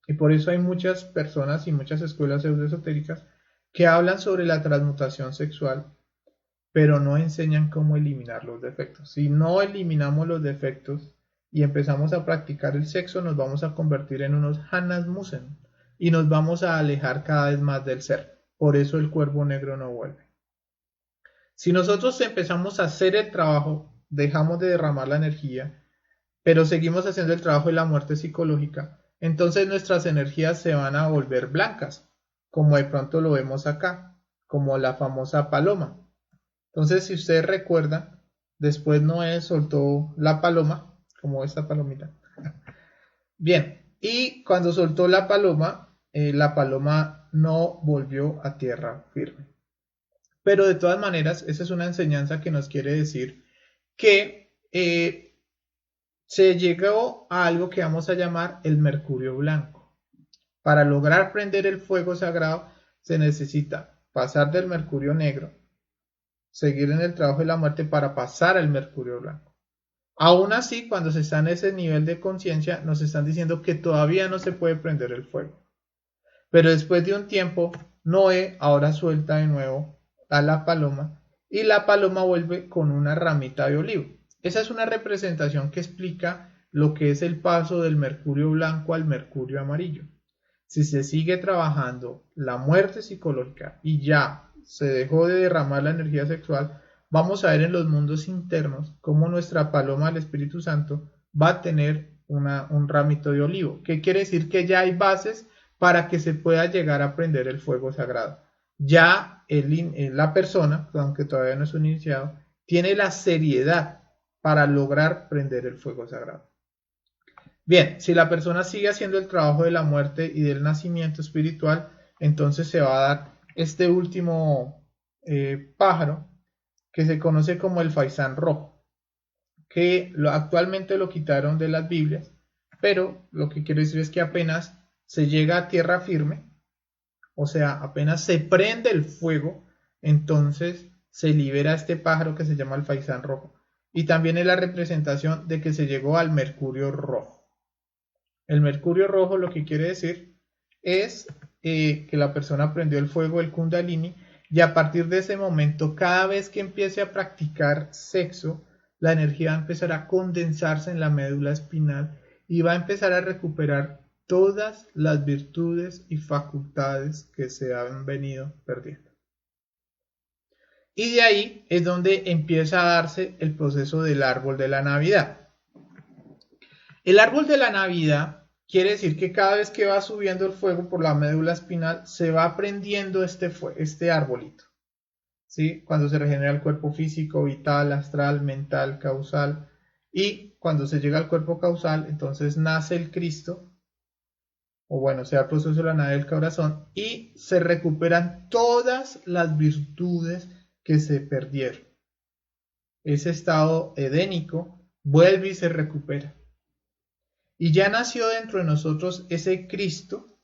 Y por eso hay muchas personas y muchas escuelas pseudoesotéricas que hablan sobre la transmutación sexual, pero no enseñan cómo eliminar los defectos. Si no eliminamos los defectos y empezamos a practicar el sexo, nos vamos a convertir en unos Hannas Musen y nos vamos a alejar cada vez más del ser. Por eso el cuervo negro no vuelve. Si nosotros empezamos a hacer el trabajo, dejamos de derramar la energía, pero seguimos haciendo el trabajo de la muerte psicológica, entonces nuestras energías se van a volver blancas, como de pronto lo vemos acá, como la famosa paloma. Entonces, si ustedes recuerdan, Después Noé soltó la paloma, como esta palomita. Bien, y cuando soltó la paloma no volvió a tierra firme. Pero de todas maneras, esa es una enseñanza que nos quiere decir que se llegó a algo que vamos a llamar el mercurio blanco. Para lograr prender el fuego sagrado se necesita pasar del mercurio negro, seguir en el trabajo de la muerte para pasar al mercurio blanco. Aún así, cuando se está en ese nivel de conciencia, nos están diciendo que todavía no se puede prender el fuego. Pero después de un tiempo, Noé ahora suelta de nuevo a la paloma y la paloma vuelve con una ramita de olivo. Esa es una representación que explica lo que es el paso del mercurio blanco al mercurio amarillo. Si se sigue trabajando la muerte psicológica y ya se dejó de derramar la energía sexual, vamos a ver en los mundos internos cómo nuestra paloma del Espíritu Santo va a tener un ramito de olivo. ¿Qué quiere decir? Que ya hay bases para que se pueda llegar a prender el fuego sagrado. Ya la persona, aunque todavía no es un iniciado, tiene la seriedad para lograr prender el fuego sagrado. Bien, si la persona sigue haciendo el trabajo de la muerte y del nacimiento espiritual, entonces se va a dar este último pájaro que se conoce como el faisán rojo, que actualmente lo quitaron de las Biblias, pero lo que quiero decir es que apenas se llega a tierra firme, o sea, apenas se prende el fuego, entonces se libera este pájaro que se llama el faisán rojo. Y también es la representación de que se llegó al mercurio rojo. El mercurio rojo lo que quiere decir es que la persona prendió el fuego del Kundalini y a partir de ese momento, cada vez que empiece a practicar sexo, la energía va a empezar a condensarse en la médula espinal y va a empezar a recuperar todas las virtudes y facultades que se han venido perdiendo. Y de ahí es donde empieza a darse el proceso del árbol de la Navidad. El árbol de la Navidad quiere decir que cada vez que va subiendo el fuego por la médula espinal, se va prendiendo este arbolito. ¿Sí? Cuando se regenera el cuerpo físico, vital, astral, mental, causal. Y cuando se llega al cuerpo causal, entonces nace el Cristo, o bueno, sea el proceso de la nave del corazón, y se recuperan todas las virtudes que se perdieron. Ese estado edénico vuelve y se recupera. Y ya nació dentro de nosotros ese Cristo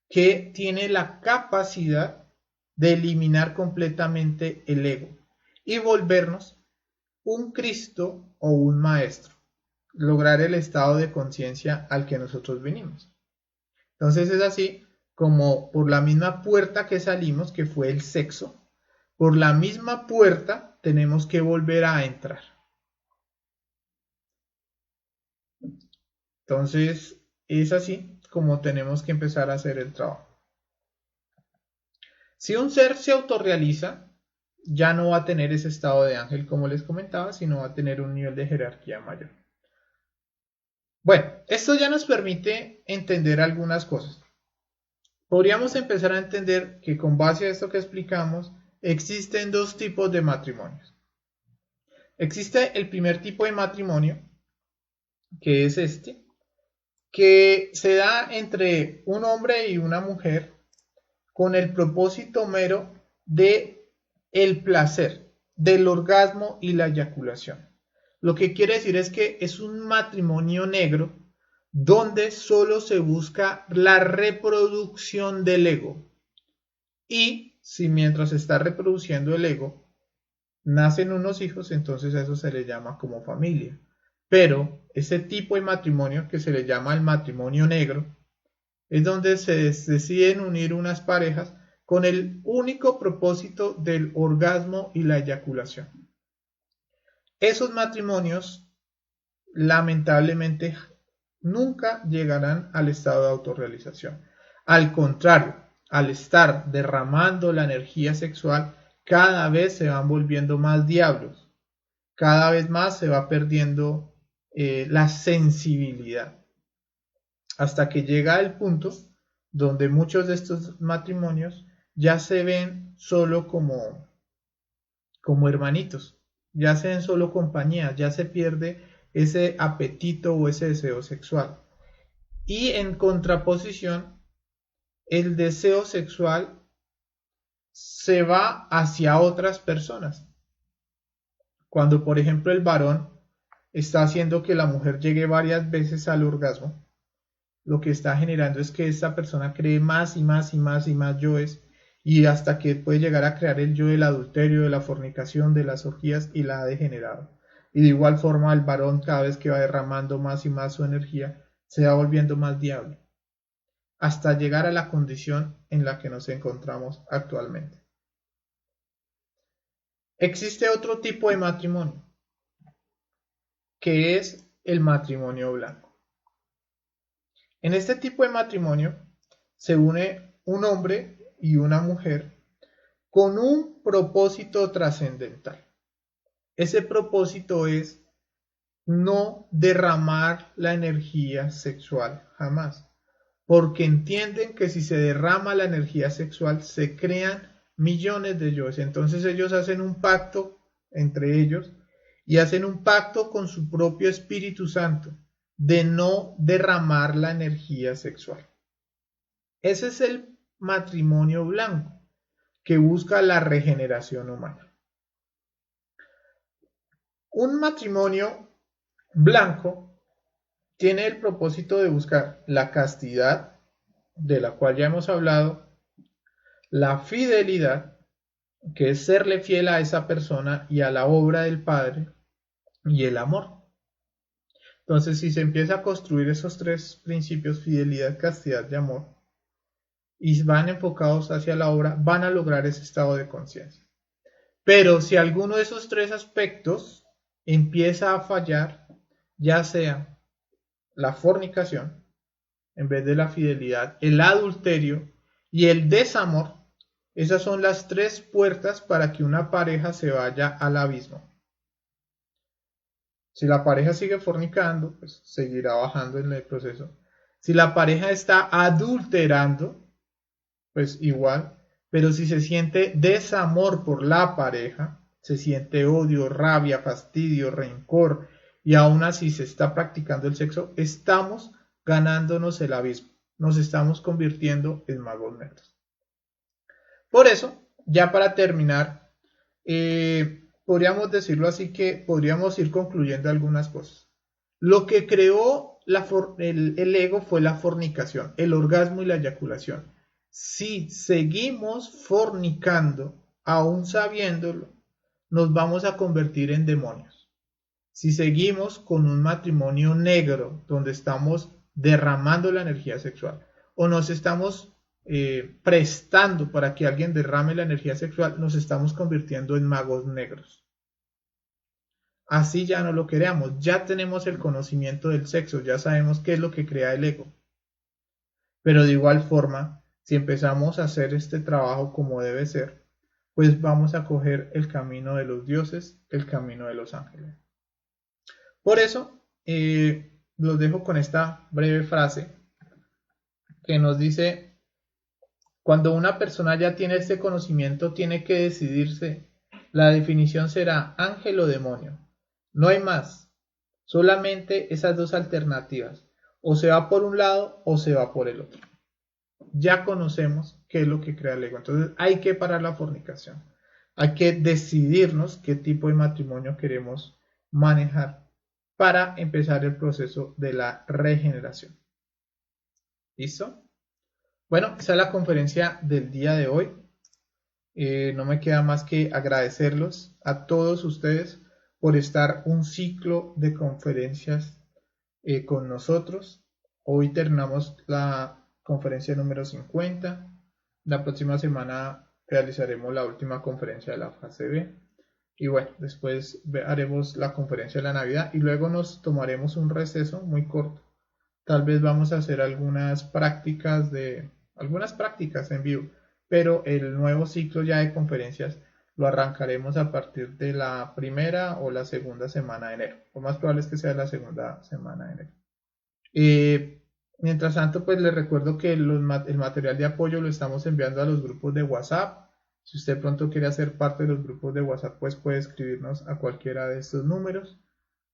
que tiene la capacidad de eliminar completamente el ego y volvernos un Cristo o un maestro, lograr el estado de conciencia al que nosotros venimos. Entonces es así como por la misma puerta que salimos, que fue el sexo, por la misma puerta tenemos que volver a entrar. Entonces es así como tenemos que empezar a hacer el trabajo. Si un ser se autorrealiza, ya no va a tener ese estado de ángel como les comentaba, sino va a tener un nivel de jerarquía mayor. Bueno, esto ya nos permite entender algunas cosas. Podríamos empezar a entender que con base a esto que explicamos, existen dos tipos de matrimonios. Existe el primer tipo de matrimonio, que es este, que se da entre un hombre y una mujer con el propósito mero de el placer, del orgasmo y la eyaculación. Lo que quiere decir es que es un matrimonio negro donde solo se busca la reproducción del ego. Y si mientras se está reproduciendo el ego nacen unos hijos, entonces a eso se le llama como familia. Pero ese tipo de matrimonio que se le llama el matrimonio negro es donde se deciden unir unas parejas con el único propósito del orgasmo y la eyaculación. Esos matrimonios lamentablemente nunca llegarán al estado de autorrealización. Al contrario, al estar derramando la energía sexual, cada vez se van volviendo más diablos, cada vez más se va perdiendo la sensibilidad, hasta que llega el punto donde muchos de estos matrimonios ya se ven solo como hermanitos, ya sea en solo compañía, ya se pierde ese apetito o ese deseo sexual. Y en contraposición, el deseo sexual se va hacia otras personas. Cuando, por ejemplo, el varón está haciendo que la mujer llegue varias veces al orgasmo, lo que está generando es que esta persona cree más y más y más y más yoes, y hasta que puede llegar a crear el yo del adulterio, de la fornicación, de las orgías, y la ha degenerado. Y de igual forma el varón, cada vez que va derramando más y más su energía, se va volviendo más diablo, hasta llegar a la condición en la que nos encontramos actualmente. Existe otro tipo de matrimonio, que es el matrimonio blanco. En este tipo de matrimonio se une un hombre y una mujer con un propósito trascendental. Ese propósito es no derramar la energía sexual jamás, porque entienden que si se derrama la energía sexual se crean millones de yoes. Entonces ellos hacen un pacto entre ellos y hacen un pacto con su propio Espíritu Santo de no derramar la energía sexual. Ese es el matrimonio blanco que busca la regeneración humana. Un matrimonio blanco tiene el propósito de buscar la castidad, de la cual ya hemos hablado, la fidelidad, que es serle fiel a esa persona y a la obra del Padre, y el amor. Entonces, si se empieza a construir esos tres principios, fidelidad, castidad y amor, y van enfocados hacia la obra, van a lograr ese estado de conciencia. Pero si alguno de esos tres aspectos empieza a fallar, ya sea la fornicación, en vez de la fidelidad, el adulterio y el desamor, esas son las tres puertas para que una pareja se vaya al abismo. Si la pareja sigue fornicando, pues seguirá bajando en el proceso. Si la pareja está adulterando, pues igual. Pero si se siente desamor por la pareja, se siente odio, rabia, fastidio, rencor, y aún así se está practicando el sexo, estamos ganándonos el abismo. Nos estamos convirtiendo en magos negros. Por eso, ya para terminar, podríamos decirlo así que podríamos ir concluyendo algunas cosas. Lo que creó el ego fue la fornicación, el orgasmo y la eyaculación. Si seguimos fornicando, aún sabiéndolo, nos vamos a convertir en demonios. Si seguimos con un matrimonio negro donde estamos derramando la energía sexual o nos estamos prestando para que alguien derrame la energía sexual, nos estamos convirtiendo en magos negros. Así ya no lo queremos, ya tenemos el conocimiento del sexo, ya sabemos qué es lo que crea el ego. Pero de igual forma, si empezamos a hacer este trabajo como debe ser, pues vamos a coger el camino de los dioses, el camino de los ángeles. Por eso, los dejo con esta breve frase que nos dice: cuando una persona ya tiene este conocimiento, tiene que decidirse. La definición será ángel o demonio. No hay más. Solamente esas dos alternativas. O se va por un lado o se va por el otro. Ya conocemos qué es lo que crea el ego. Entonces hay que parar la fornicación. Hay que decidirnos qué tipo de matrimonio queremos manejar para empezar el proceso de la regeneración. ¿Listo? Bueno, esa es la conferencia del día de hoy. No me queda más que agradecerlos a todos ustedes por estar un ciclo de conferencias con nosotros. Hoy terminamos la conferencia número 50. La próxima semana realizaremos la última conferencia de la fase B. Y bueno, después haremos la conferencia de la Navidad y luego nos tomaremos un receso muy corto. Tal vez vamos a hacer algunas prácticas en vivo, pero el nuevo ciclo ya de conferencias lo arrancaremos a partir de la primera o la segunda semana de enero. Lo más probable es que sea la segunda semana de enero. Mientras tanto, pues les recuerdo que el material de apoyo lo estamos enviando a los grupos de WhatsApp Si usted pronto quiere hacer parte de los grupos de WhatsApp, pues puede escribirnos a cualquiera de estos números.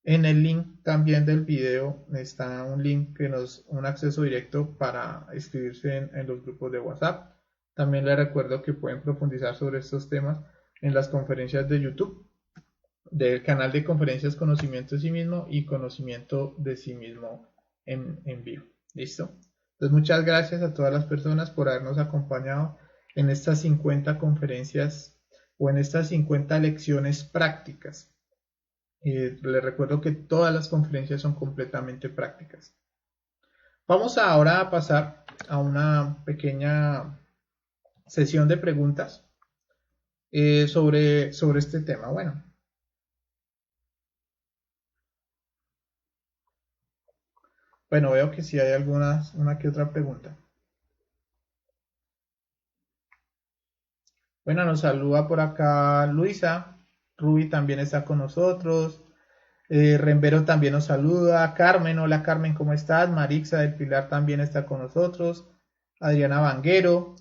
En el link también del video está un link que un acceso directo para inscribirse en los grupos de WhatsApp. También les recuerdo que pueden profundizar sobre estos temas en las conferencias de YouTube del canal de conferencias Conocimiento de sí mismo y Conocimiento de sí mismo en vivo. ¿Listo? Entonces muchas gracias a todas las personas por habernos acompañado en estas 50 conferencias o en estas 50 lecciones prácticas. Les recuerdo que todas las conferencias son completamente prácticas. Vamos ahora a pasar a una pequeña sesión de preguntas sobre este tema. Bueno, veo que sí hay una que otra pregunta. Bueno, nos saluda por acá Luisa. Ruby también está con nosotros. Rembero también nos saluda. Carmen, hola Carmen, ¿cómo estás? Marixa del Pilar también está con nosotros. Adriana Vanguero.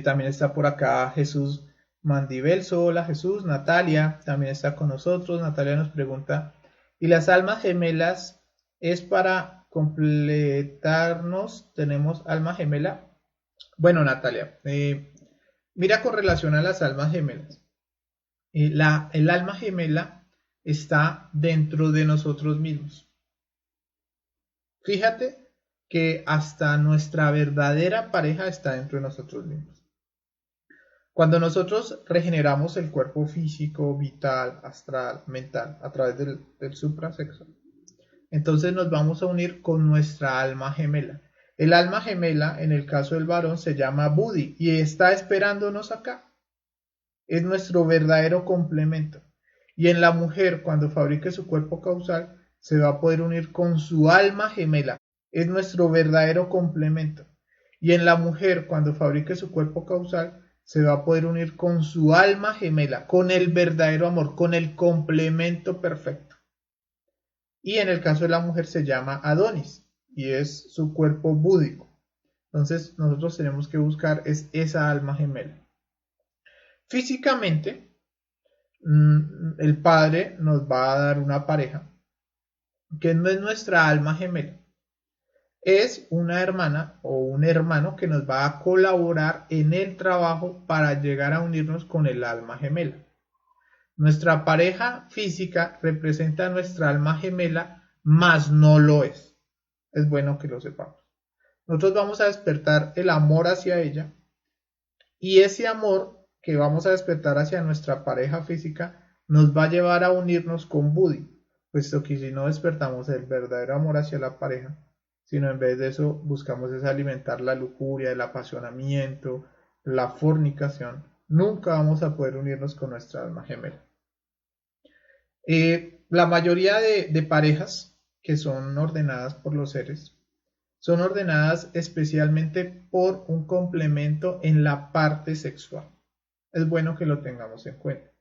También está por acá Jesús Mandibelso. Hola Jesús. Natalia también está con nosotros. Natalia nos pregunta, ¿y las almas gemelas es para completarnos? ¿Tenemos alma gemela? Bueno, Natalia, mira con relación a las almas gemelas. El alma gemela está dentro de nosotros mismos. Fíjate que hasta nuestra verdadera pareja está dentro de nosotros mismos. Cuando nosotros regeneramos el cuerpo físico, vital, astral, mental, a través del suprasexo, entonces nos vamos a unir con nuestra alma gemela. El alma gemela, en el caso del varón, se llama Buddhi y está esperándonos acá. Es nuestro verdadero complemento. Y en la mujer, cuando fabrique su cuerpo causal, se va a poder unir con su alma gemela. Es nuestro verdadero complemento. Y en la mujer, cuando fabrique su cuerpo causal, se va a poder unir con su alma gemela, con el verdadero amor, con el complemento perfecto. Y en el caso de la mujer se llama Adonis y es su cuerpo búdico. Entonces nosotros tenemos que buscar esa alma gemela. Físicamente, el Padre nos va a dar una pareja que no es nuestra alma gemela. Es una hermana o un hermano que nos va a colaborar en el trabajo para llegar a unirnos con el alma gemela. Nuestra pareja física representa nuestra alma gemela, mas no lo es. Es bueno que lo sepamos. Nosotros vamos a despertar el amor hacia ella y ese amor que vamos a despertar hacia nuestra pareja física nos va a llevar a unirnos con Buddhi, puesto que si no despertamos el verdadero amor hacia la pareja, sino en vez de eso buscamos es alimentar la lujuria, el apasionamiento, la fornicación, nunca vamos a poder unirnos con nuestra alma gemela. La mayoría de parejas que son ordenadas por los seres son ordenadas especialmente por un complemento en la parte sexual. Es bueno que lo tengamos en cuenta.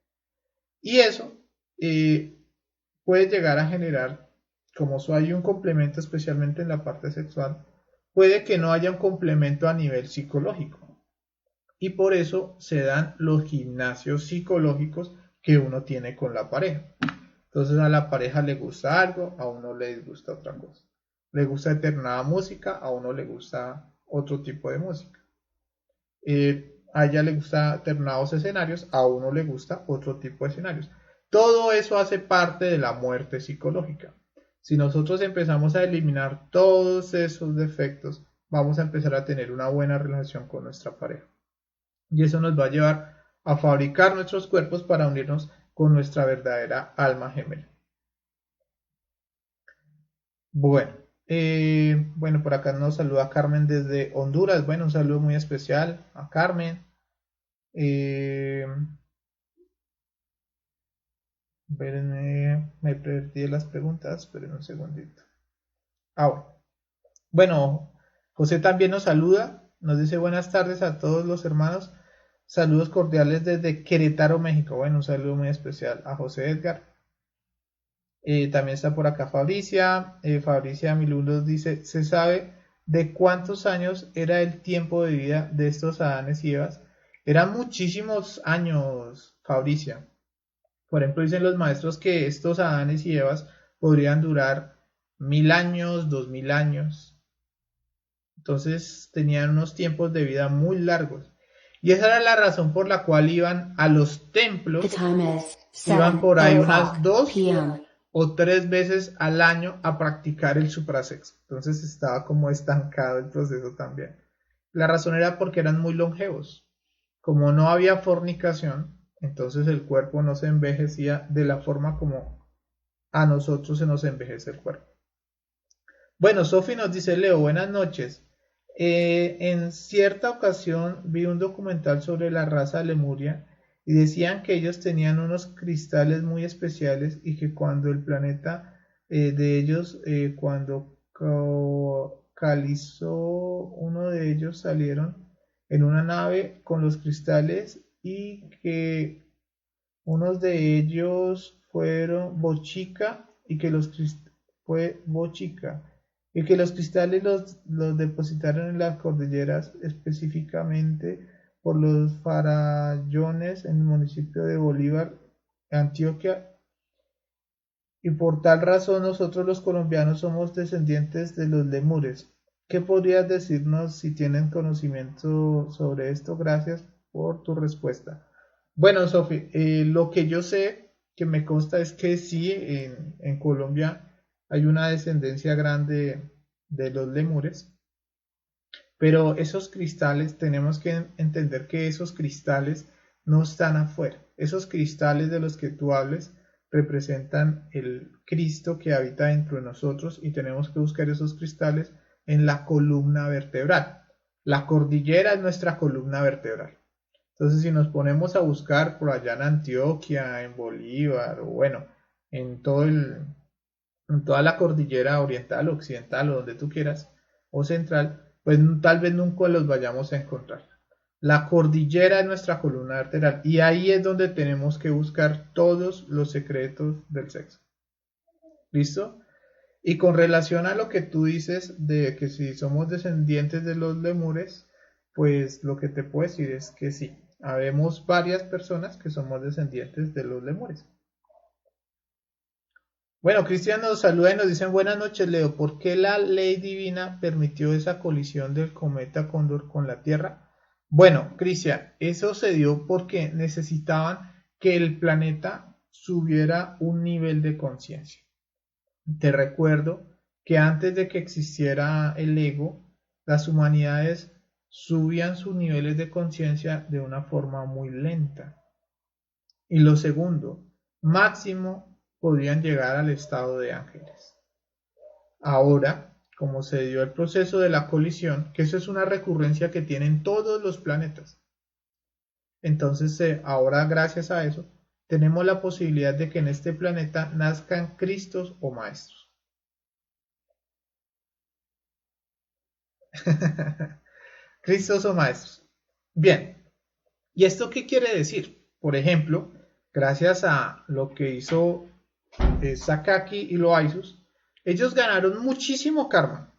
Y eso puede llegar a generar, como hay un complemento especialmente en la parte sexual, puede que no haya un complemento a nivel psicológico. Y por eso se dan los gimnasios psicológicos que uno tiene con la pareja. Entonces a la pareja le gusta algo, a uno le gusta otra cosa. Le gusta determinada música, a uno le gusta otro tipo de música. A ella le gusta determinados escenarios, a uno le gusta otro tipo de escenarios. Todo eso hace parte de la muerte psicológica. Si nosotros empezamos a eliminar todos esos defectos, vamos a empezar a tener una buena relación con nuestra pareja. Y eso nos va a llevar a fabricar nuestros cuerpos para unirnos con nuestra verdadera alma gemela. Bueno, por acá nos saluda Carmen desde Honduras. Bueno, un saludo muy especial a Carmen. Espérenme, me perdí las preguntas, espérenme un segundito. Bueno, José también nos saluda, nos dice buenas tardes a todos los hermanos. Saludos cordiales desde Querétaro, México. Bueno, un saludo muy especial a José Edgar. También está por acá Fabricia. Fabricia Milulos dice, ¿se sabe de cuántos años era el tiempo de vida de estos Adanes y Evas? Eran muchísimos años, Fabricia. Por ejemplo, dicen los maestros que estos Adanes y Evas podrían durar 1000 años, 2000 años. Entonces tenían unos tiempos de vida muy largos. Y esa era la razón por la cual iban a los templos. Iban por ahí unas 2 o 3 veces al año a practicar el suprasexo. Entonces estaba como estancado el proceso también. La razón era porque eran muy longevos. Como no había fornicación, entonces el cuerpo no se envejecía de la forma como a nosotros se nos envejece el cuerpo. Bueno, Sofi nos dice, Leo, buenas noches. En cierta ocasión vi un documental sobre la raza Lemuria y decían que ellos tenían unos cristales muy especiales y que cuando el planeta de ellos, cuando calizó uno de ellos, salieron en una nave con los cristales y que unos de ellos fueron Bochica y que fue Bochica y que los cristales los depositaron en las cordilleras, específicamente por los farallones en el municipio de Bolívar, Antioquia, y por tal razón nosotros los colombianos somos descendientes de los lemures. ¿Qué podrías decirnos si tienen conocimiento sobre esto? Gracias por tu respuesta. Bueno, Sofi, lo que yo sé, que me consta, es que sí, en Colombia hay una descendencia grande de los lemures, pero esos cristales, tenemos que entender que esos cristales no están afuera. Esos cristales de los que tú hables representan el Cristo que habita dentro de nosotros y tenemos que buscar esos cristales en la columna vertebral. La cordillera es nuestra columna vertebral. Entonces, si nos ponemos a buscar por allá en Antioquia, en Bolívar, o bueno, en en toda la cordillera oriental, occidental, o donde tú quieras, o central, pues tal vez nunca los vayamos a encontrar. La cordillera es nuestra columna vertebral y ahí es donde tenemos que buscar todos los secretos del sexo. ¿Listo? Y con relación a lo que tú dices de que si somos descendientes de los lemures, pues lo que te puedo decir es que sí, habemos varias personas que somos descendientes de los lemures. Bueno, Cristian nos saluda y nos dicen buenas noches, Leo. ¿Por qué la ley divina permitió esa colisión del cometa Cóndor con la Tierra? Bueno, Cristian, eso se dio porque necesitaban que el planeta subiera un nivel de conciencia. Te recuerdo que antes de que existiera el ego, las humanidades subían sus niveles de conciencia de una forma muy lenta. Y lo segundo, máximo podían llegar al estado de ángeles. Ahora, como se dio el proceso de la colisión, que eso es una recurrencia que tienen todos los planetas, entonces ahora gracias a eso tenemos la posibilidad de que en este planeta nazcan Cristos o maestros. Cristos o maestros. Bien, ¿y esto qué quiere decir? Por ejemplo, gracias a lo que hizo Sakaki y Loaizus, ellos ganaron muchísimo karma.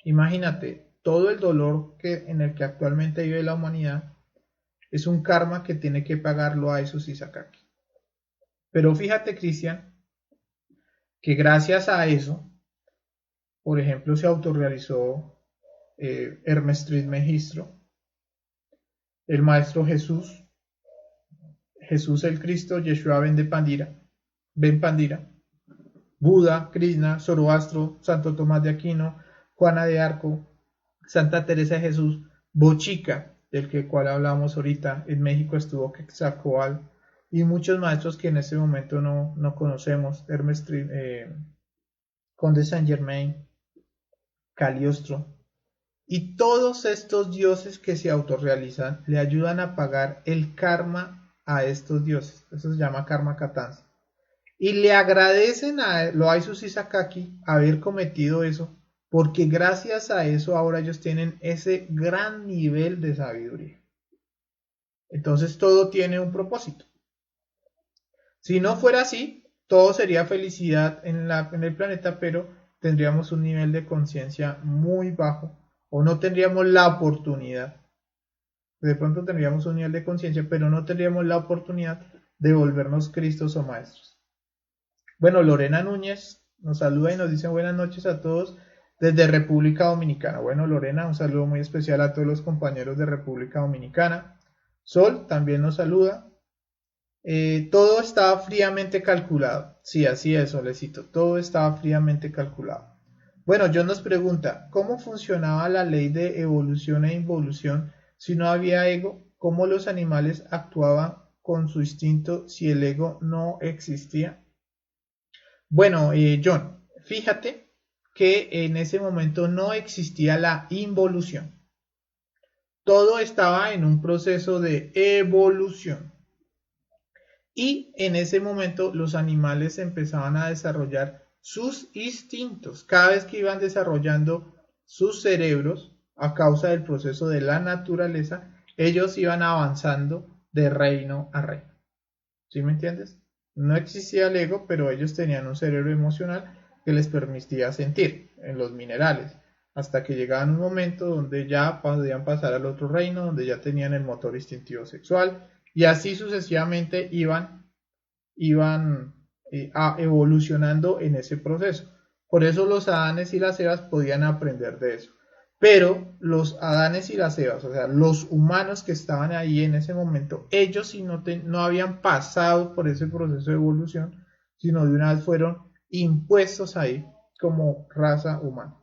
Imagínate, todo el dolor en el que actualmente vive la humanidad es un karma que tiene que pagar Loaizus y Sakaki. Pero fíjate, Cristian, que gracias a eso, por ejemplo, se autorrealizó Hermes Trismegisto, el Maestro Jesús, Jesús el Cristo, Yeshua Ben Pandira, Buda, Krishna, Zoroastro, Santo Tomás de Aquino, Juana de Arco, Santa Teresa de Jesús, Bochica, del cual hablamos ahorita, en México estuvo Quetzalcóatl, y muchos maestros que en este momento no conocemos, Hermes Conde Saint Germain, Caliostro, y todos estos dioses que se autorrealizan le ayudan a pagar el karma a estos dioses. Eso se llama karma katanza. Y le agradecen a Loaizus y Sakaki haber cometido eso, porque gracias a eso ahora ellos tienen ese gran nivel de sabiduría. Entonces todo tiene un propósito. Si no fuera así, todo sería felicidad en el planeta, pero tendríamos un nivel de conciencia muy bajo o no tendríamos la oportunidad. De pronto tendríamos un nivel de conciencia, pero no tendríamos la oportunidad de volvernos Cristos o maestros. Bueno, Lorena Núñez nos saluda y nos dice buenas noches a todos desde República Dominicana. Bueno, Lorena, un saludo muy especial a todos los compañeros de República Dominicana. Sol también nos saluda. Todo estaba fríamente calculado. Sí, así es, Solecito. Todo estaba fríamente calculado. Bueno, John nos pregunta, ¿cómo funcionaba la ley de evolución e involución si no había ego? ¿Cómo los animales actuaban con su instinto si el ego no existía? Bueno, John, fíjate que en ese momento no existía la involución. Todo estaba en un proceso de evolución. Y en ese momento los animales empezaban a desarrollar sus instintos. Cada vez que iban desarrollando sus cerebros a causa del proceso de la naturaleza, ellos iban avanzando de reino a reino. ¿Sí me entiendes? No existía el ego, pero ellos tenían un cerebro emocional que les permitía sentir en los minerales, hasta que llegaban un momento donde ya podían pasar al otro reino, donde ya tenían el motor instintivo sexual, y así sucesivamente iban evolucionando en ese proceso. Por eso los Adanes y las Evas podían aprender de eso. Pero los Adanes y las Evas, o sea, los humanos que estaban ahí en ese momento, ellos sí no habían pasado por ese proceso de evolución, sino de una vez fueron impuestos ahí como raza humana.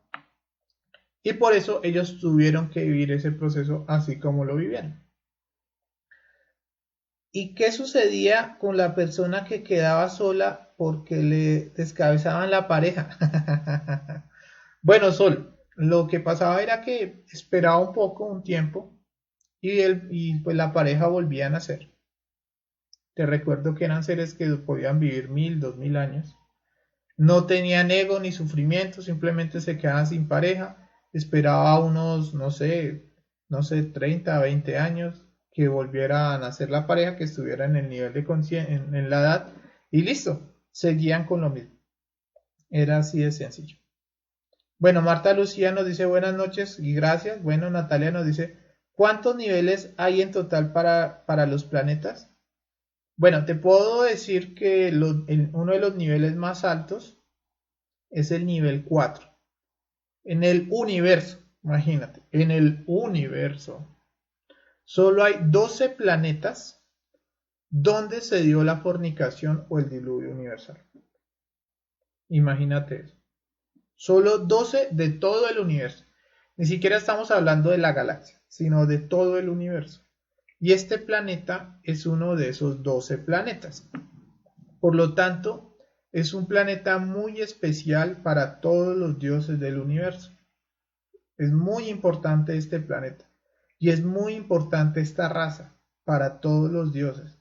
Y por eso ellos tuvieron que vivir ese proceso así como lo vivieron. ¿Y qué sucedía con la persona que quedaba sola porque le descabezaban la pareja? Bueno, Sol, lo que pasaba era que esperaba un poco, un tiempo, y pues la pareja volvía a nacer. Te recuerdo que eran seres que podían vivir 1000, 2000 años. No tenían ego ni sufrimiento, simplemente se quedaban sin pareja. Esperaba unos, no sé, 30, 20 años que volviera a nacer la pareja, que estuviera en el nivel de conciencia, en la edad, y listo, seguían con lo mismo. Era así de sencillo. Bueno, Marta Lucía nos dice buenas noches y gracias. Bueno, Natalia nos dice, ¿cuántos niveles hay en total para los planetas? Bueno, te puedo decir que uno de los niveles más altos es el nivel 4. En el universo, imagínate, en el universo, solo hay 12 planetas donde se dio la fornicación o el diluvio universal. Imagínate eso. Solo 12 de todo el universo. Ni siquiera estamos hablando de la galaxia, sino de todo el universo. Y este planeta es uno de esos 12 planetas. Por lo tanto, es un planeta muy especial para todos los dioses del universo. Es muy importante este planeta. Y es muy importante esta raza para todos los dioses.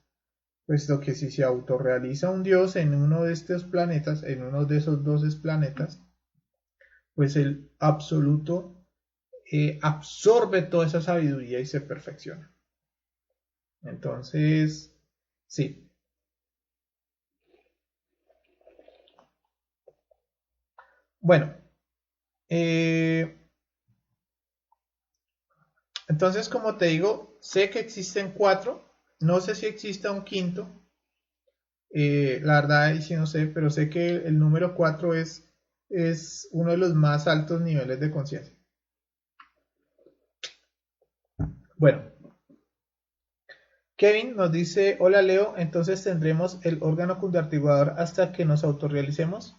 Puesto que si se autorrealiza un dios en uno de estos planetas, en uno de esos 12 planetas, pues el absoluto absorbe toda esa sabiduría y se perfecciona. Entonces, sí. Bueno, entonces como te digo, sé que existen 4, no sé si exista un quinto, la verdad ahí sí no sé, pero sé que el número 4 es uno de los más altos niveles de conciencia. Bueno, Kevin nos dice, hola Leo, entonces tendremos el órgano cundartiguador hasta que nos autorrealicemos.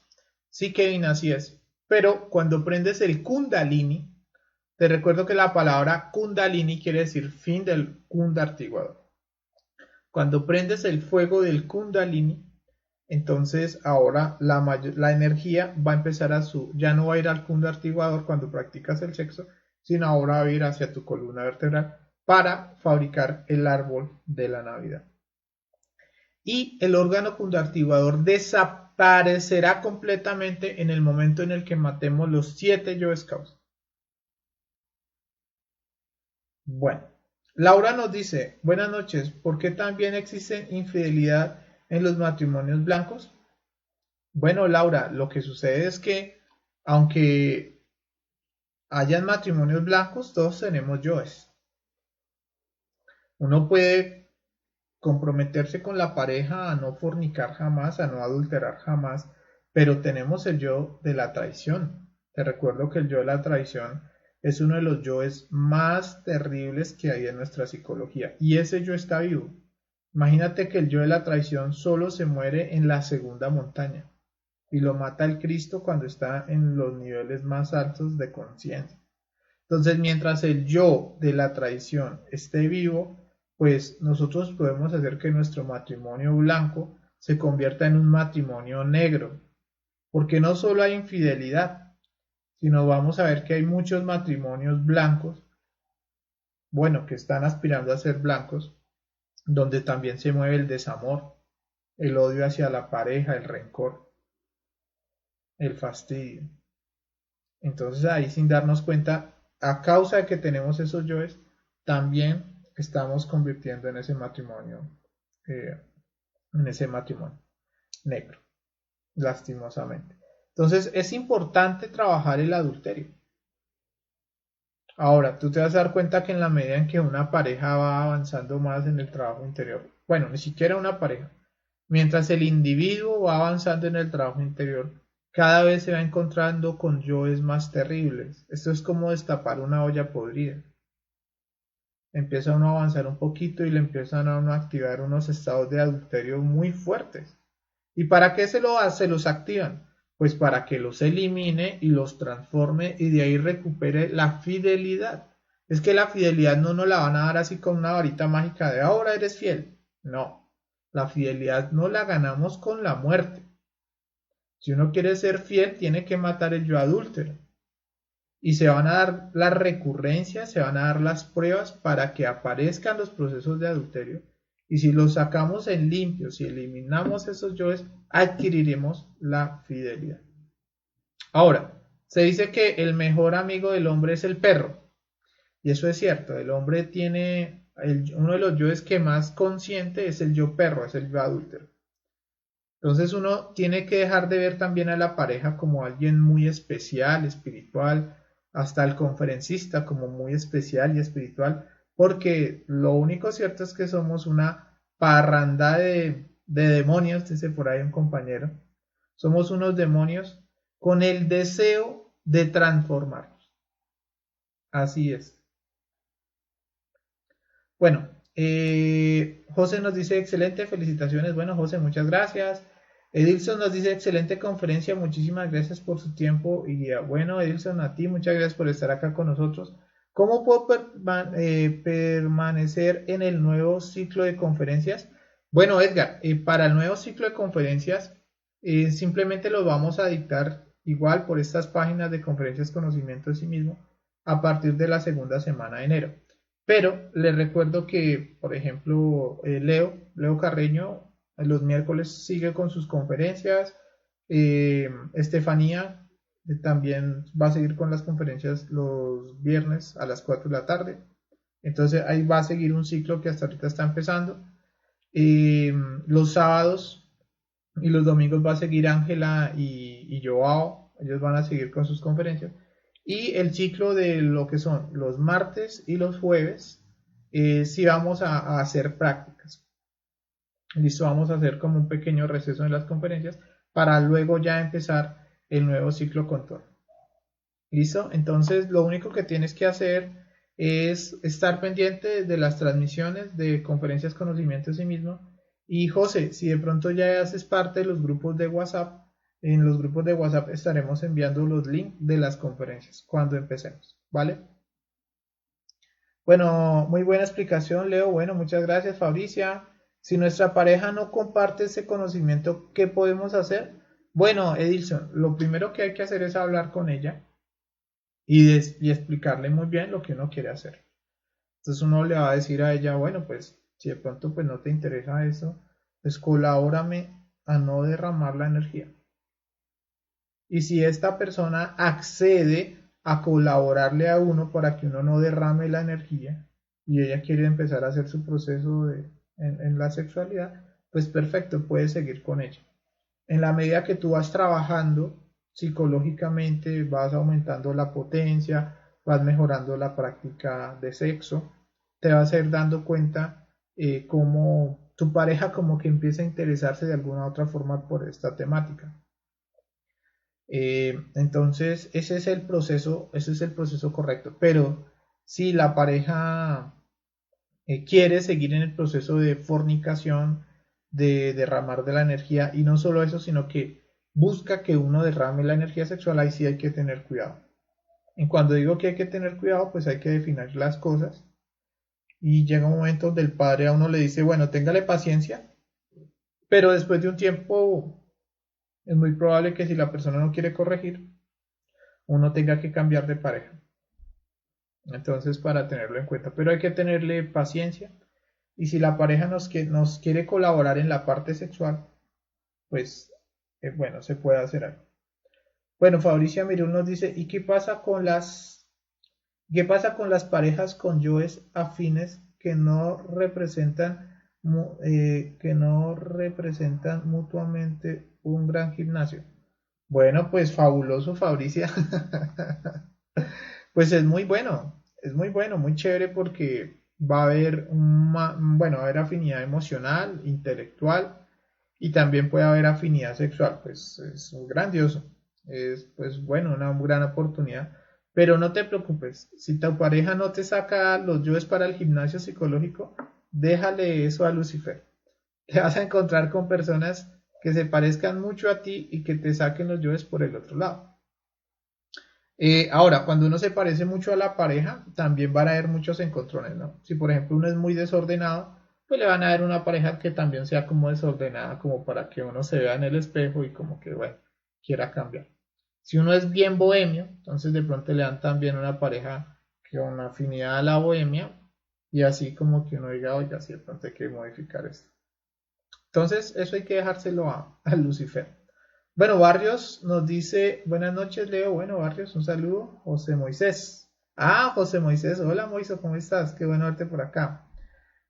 Sí, Kevin, así es. Pero cuando prendes el Kundalini, te recuerdo que la palabra Kundalini quiere decir fin del Kundartiguador. Cuando prendes el fuego del Kundalini, entonces ahora la energía va a empezar ya no va a ir al Kundartiguador cuando practicas el sexo, sino ahora va a ir hacia tu columna vertebral para fabricar el árbol de la Navidad. Y el órgano cundartiguador desaparecerá completamente en el momento en el que matemos los 7 Yo Scouts. Bueno, Laura nos dice, buenas noches, ¿por qué también existe infidelidad en los matrimonios blancos? Bueno, Laura, lo que sucede es que Aunque hayan matrimonios blancos, todos tenemos yoes. Uno puede comprometerse con la pareja a no fornicar jamás, a no adulterar jamás, pero tenemos el yo de la traición. Te recuerdo que el yo de la traición es uno de los yoes más terribles que hay en nuestra psicología, y ese yo está vivo. Imagínate que el yo de la traición solo se muere en la segunda montaña y lo mata el Cristo cuando está en los niveles más altos de conciencia. Entonces, mientras el yo de la traición esté vivo, pues nosotros podemos hacer que nuestro matrimonio blanco se convierta en un matrimonio negro, porque no solo hay infidelidad, sino vamos a ver que hay muchos matrimonios blancos, bueno, que están aspirando a ser blancos, donde también se mueve el desamor, el odio hacia la pareja, el rencor, el fastidio. Entonces ahí sin darnos cuenta, a causa de que tenemos esos yoes, también estamos convirtiendo eh, en ese matrimonio negro, lastimosamente. Entonces es importante trabajar el adulterio. Ahora, tú te vas a dar cuenta que en la medida en que una pareja va avanzando más en el trabajo interior, bueno, ni siquiera una pareja, mientras el individuo va avanzando en el trabajo interior, cada vez se va encontrando con yoes más terribles. Esto es como destapar una olla podrida. Empieza uno a avanzar un poquito y le empiezan a uno a activar unos estados de adulterio muy fuertes. ¿Y para qué se los activan? Pues para que los elimine y los transforme y de ahí recupere la fidelidad. Es que la fidelidad no nos la van a dar así con una varita mágica de ahora eres fiel. No, la fidelidad no la ganamos con la muerte. Si uno quiere ser fiel, tiene que matar el yo adúltero. Y se van a dar las recurrencias, se van a dar las pruebas para que aparezcan los procesos de adulterio. Y si los sacamos en limpio, si eliminamos esos yoes, adquiriremos la fidelidad. Ahora, se dice que el mejor amigo del hombre es el perro. Y eso es cierto, el hombre tiene uno de los yoes que más consciente es el yo perro, es el yo adúltero. Entonces uno tiene que dejar de ver también a la pareja como alguien muy especial, espiritual, hasta el conferencista como muy especial y espiritual, porque lo único cierto es que somos una parranda de demonios, dice por ahí un compañero. Somos unos demonios con el deseo de transformarnos. Así es. Bueno, José nos dice excelente, felicitaciones. Bueno, José, muchas gracias. Edilson nos dice excelente conferencia, muchísimas gracias por su tiempo y guía. Bueno, Edilson, a ti muchas gracias por estar acá con nosotros. ¿Cómo puedo permanecer en el nuevo ciclo de conferencias? Bueno, Edgar, para el nuevo ciclo de conferencias simplemente lo vamos a dictar igual por estas páginas de conferencias conocimiento de sí mismo a partir de la segunda semana de enero. Pero les recuerdo que, por ejemplo, Leo Carreño, los miércoles sigue con sus conferencias. Estefanía también va a seguir con las conferencias los viernes a las 4 de la tarde. Entonces ahí va a seguir un ciclo que hasta ahorita está empezando. Los sábados y los domingos va a seguir Ángela y Joao. Ellos van a seguir con sus conferencias. Y el ciclo de lo que son los martes y los jueves, sí vamos a hacer prácticas. Listo, vamos a hacer como un pequeño receso en las conferencias para luego ya empezar el nuevo ciclo con todo. ¿Listo? Entonces lo único que tienes que hacer es estar pendiente de las transmisiones de conferencias conocimiento de sí mismo. Y José, si de pronto ya haces parte de los grupos de WhatsApp, en los grupos de WhatsApp estaremos enviando los links de las conferencias cuando empecemos, ¿vale? Bueno, muy buena explicación, Leo. Bueno, muchas gracias, Fabricia. Si nuestra pareja no comparte ese conocimiento, ¿qué podemos hacer? Bueno, Edilson, lo primero que hay que hacer es hablar con ella y explicarle muy bien lo que uno quiere hacer. Entonces uno le va a decir a ella, bueno, pues si de pronto pues no te interesa eso, pues colabórame a no derramar la energía. Y si esta persona accede a colaborarle a uno para que uno no derrame la energía y ella quiere empezar a hacer su proceso en la sexualidad, pues perfecto, puedes seguir con ella. En la medida que tú vas trabajando psicológicamente, vas aumentando la potencia, vas mejorando la práctica de sexo, te vas a ir dando cuenta cómo tu pareja como que empieza a interesarse de alguna otra forma por esta temática. Entonces, ese es el proceso correcto. Pero si la pareja quiere seguir en el proceso de fornicación, de derramar de la energía, y no solo eso, sino que busca que uno derrame la energía sexual, ahí sí hay que tener cuidado. Y cuando digo que hay que tener cuidado, pues hay que definir las cosas. Y llega un momento donde el padre a uno le dice, bueno, téngale paciencia, pero después de un tiempo es muy probable que si la persona no quiere corregir, uno tenga que cambiar de pareja. Entonces, para tenerlo en cuenta, pero hay que tenerle paciencia. Y si la pareja nos quiere colaborar en la parte sexual, pues bueno, se puede hacer algo. Bueno, Fabricia Mirul nos dice, ¿y qué pasa con las parejas con yoes afines que no representan mutuamente un gran gimnasio? Bueno, pues fabuloso, Fabricia. Pues es muy bueno, muy chévere porque va a haber bueno, va a haber afinidad emocional, intelectual y también puede haber afinidad sexual, pues es grandioso, es pues bueno, una gran oportunidad. Pero no te preocupes, si tu pareja no te saca los yoes para el gimnasio psicológico, déjale eso a Lucifer. Te vas a encontrar con personas que se parezcan mucho a ti y que te saquen los yoes por el otro lado. Ahora, cuando uno se parece mucho a la pareja, también van a haber muchos encontrones, ¿no? Si por ejemplo uno es muy desordenado, pues le van a dar una pareja que también sea como desordenada, como para que uno se vea en el espejo y como que, bueno, quiera cambiar. Si uno es bien bohemio, entonces de pronto le dan también una pareja con una afinidad a la bohemia y así como que uno diga, oiga, si de pronto hay que modificar esto. Entonces, eso hay que dejárselo a Lucifer. Bueno, Barrios nos dice, buenas noches, Leo. Bueno, Barrios, un saludo. José Moisés. Ah, José Moisés. Hola, Moisés, ¿cómo estás? Qué bueno verte por acá.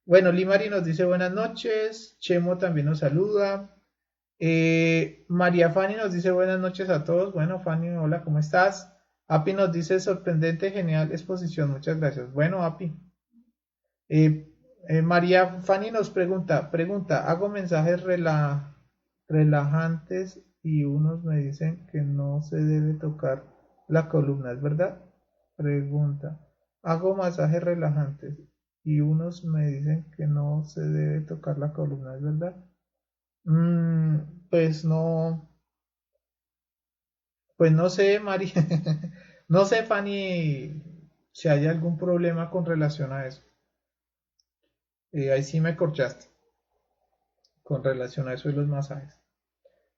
Bueno, Limari nos dice buenas noches. Chemo también nos saluda. María Fanny nos dice buenas noches a todos. Bueno, Fanny, hola, ¿cómo estás? Api nos dice sorprendente, genial exposición. Muchas gracias. Bueno, Api. Eh, María Fanny nos pregunta, hago mensajes relajantes y unos me dicen que no se debe tocar la columna, ¿es verdad? Pregunta, hago masajes relajantes y unos me dicen que no se debe tocar la columna, ¿es verdad? Pues no, pues no sé, María, no sé, Fanny, si hay algún problema con relación a eso. Ahí sí me corchaste con relación a eso de los masajes.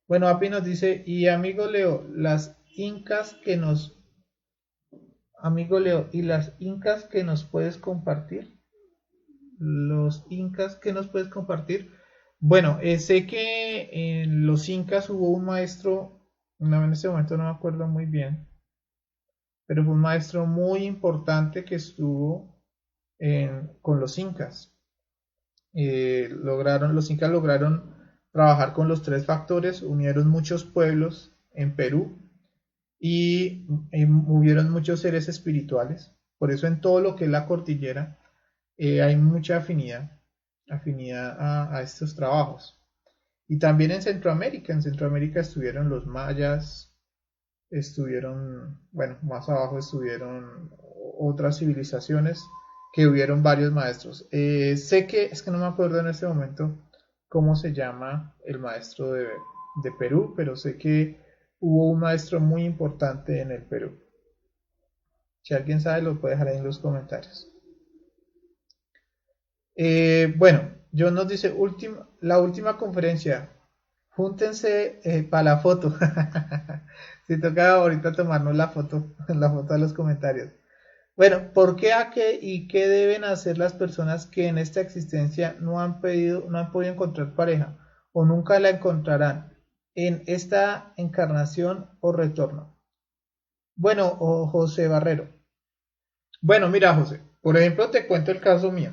Bueno, Api nos dice, y amigo Leo, amigo Leo, ¿y las incas que nos puedes compartir? Los incas que nos puedes compartir. Bueno, sé que en los incas hubo un maestro, no, en ese momento no me acuerdo muy bien, pero fue un maestro muy importante que estuvo con los incas. Los incas lograron trabajar con los tres factores, unieron muchos pueblos en Perú y hubieron muchos seres espirituales. Por eso en todo lo que es la cordillera hay mucha afinidad a estos trabajos. Y también en Centroamérica estuvieron los mayas, estuvieron, bueno, más abajo estuvieron otras civilizaciones que hubieron varios maestros. Sé que, es que no me acuerdo en este momento cómo se llama el maestro de Perú, pero sé que hubo un maestro muy importante en el Perú. Si alguien sabe, lo puede dejar ahí en los comentarios. Bueno, John nos dice, la última conferencia, júntense para la foto. Si toca ahorita tomarnos la foto de los comentarios. Bueno, ¿por qué, a qué y qué deben hacer las personas que en esta existencia no han podido encontrar pareja o nunca la encontrarán en esta encarnación o retorno? Bueno, José Barrero. Bueno, mira, José, por ejemplo, te cuento el caso mío.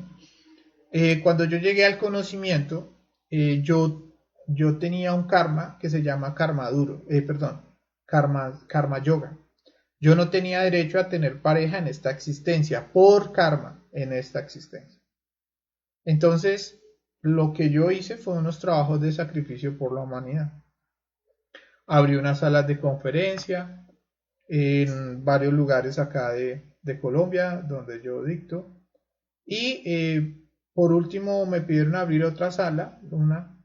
Cuando yo llegué al conocimiento, yo tenía un karma que se llama karma duro, perdón, karma yoga. Yo no tenía derecho a tener pareja en esta existencia, por karma en esta existencia. Entonces, lo que yo hice fue unos trabajos de sacrificio por la humanidad. Abrí unas salas de conferencia en varios lugares acá de Colombia, donde yo dicto. Y por último me pidieron abrir otra sala,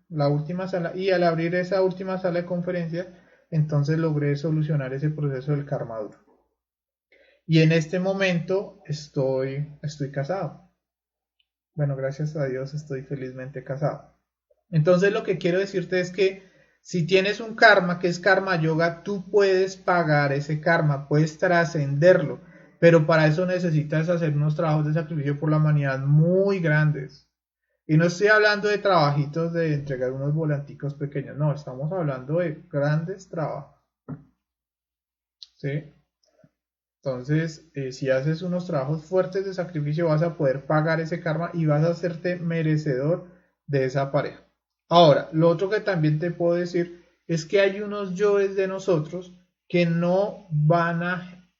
la última sala, y al abrir esa última sala de conferencias, entonces logré solucionar ese proceso del karma duro. Y en este momento estoy casado. Bueno, gracias a Dios estoy felizmente casado. Entonces lo que quiero decirte es que si tienes un karma que es karma yoga, tú puedes pagar ese karma, puedes trascenderlo, pero para eso necesitas hacer unos trabajos de sacrificio por la humanidad muy grandes. Y no estoy hablando de trabajitos de entregar unos volanticos pequeños, no, estamos hablando de grandes trabajos. ¿Sí? Entonces, si haces unos trabajos fuertes de sacrificio, vas a poder pagar ese karma y vas a hacerte merecedor de esa pareja. Ahora, lo otro que también te puedo decir es que hay unos yoes de nosotros que no van a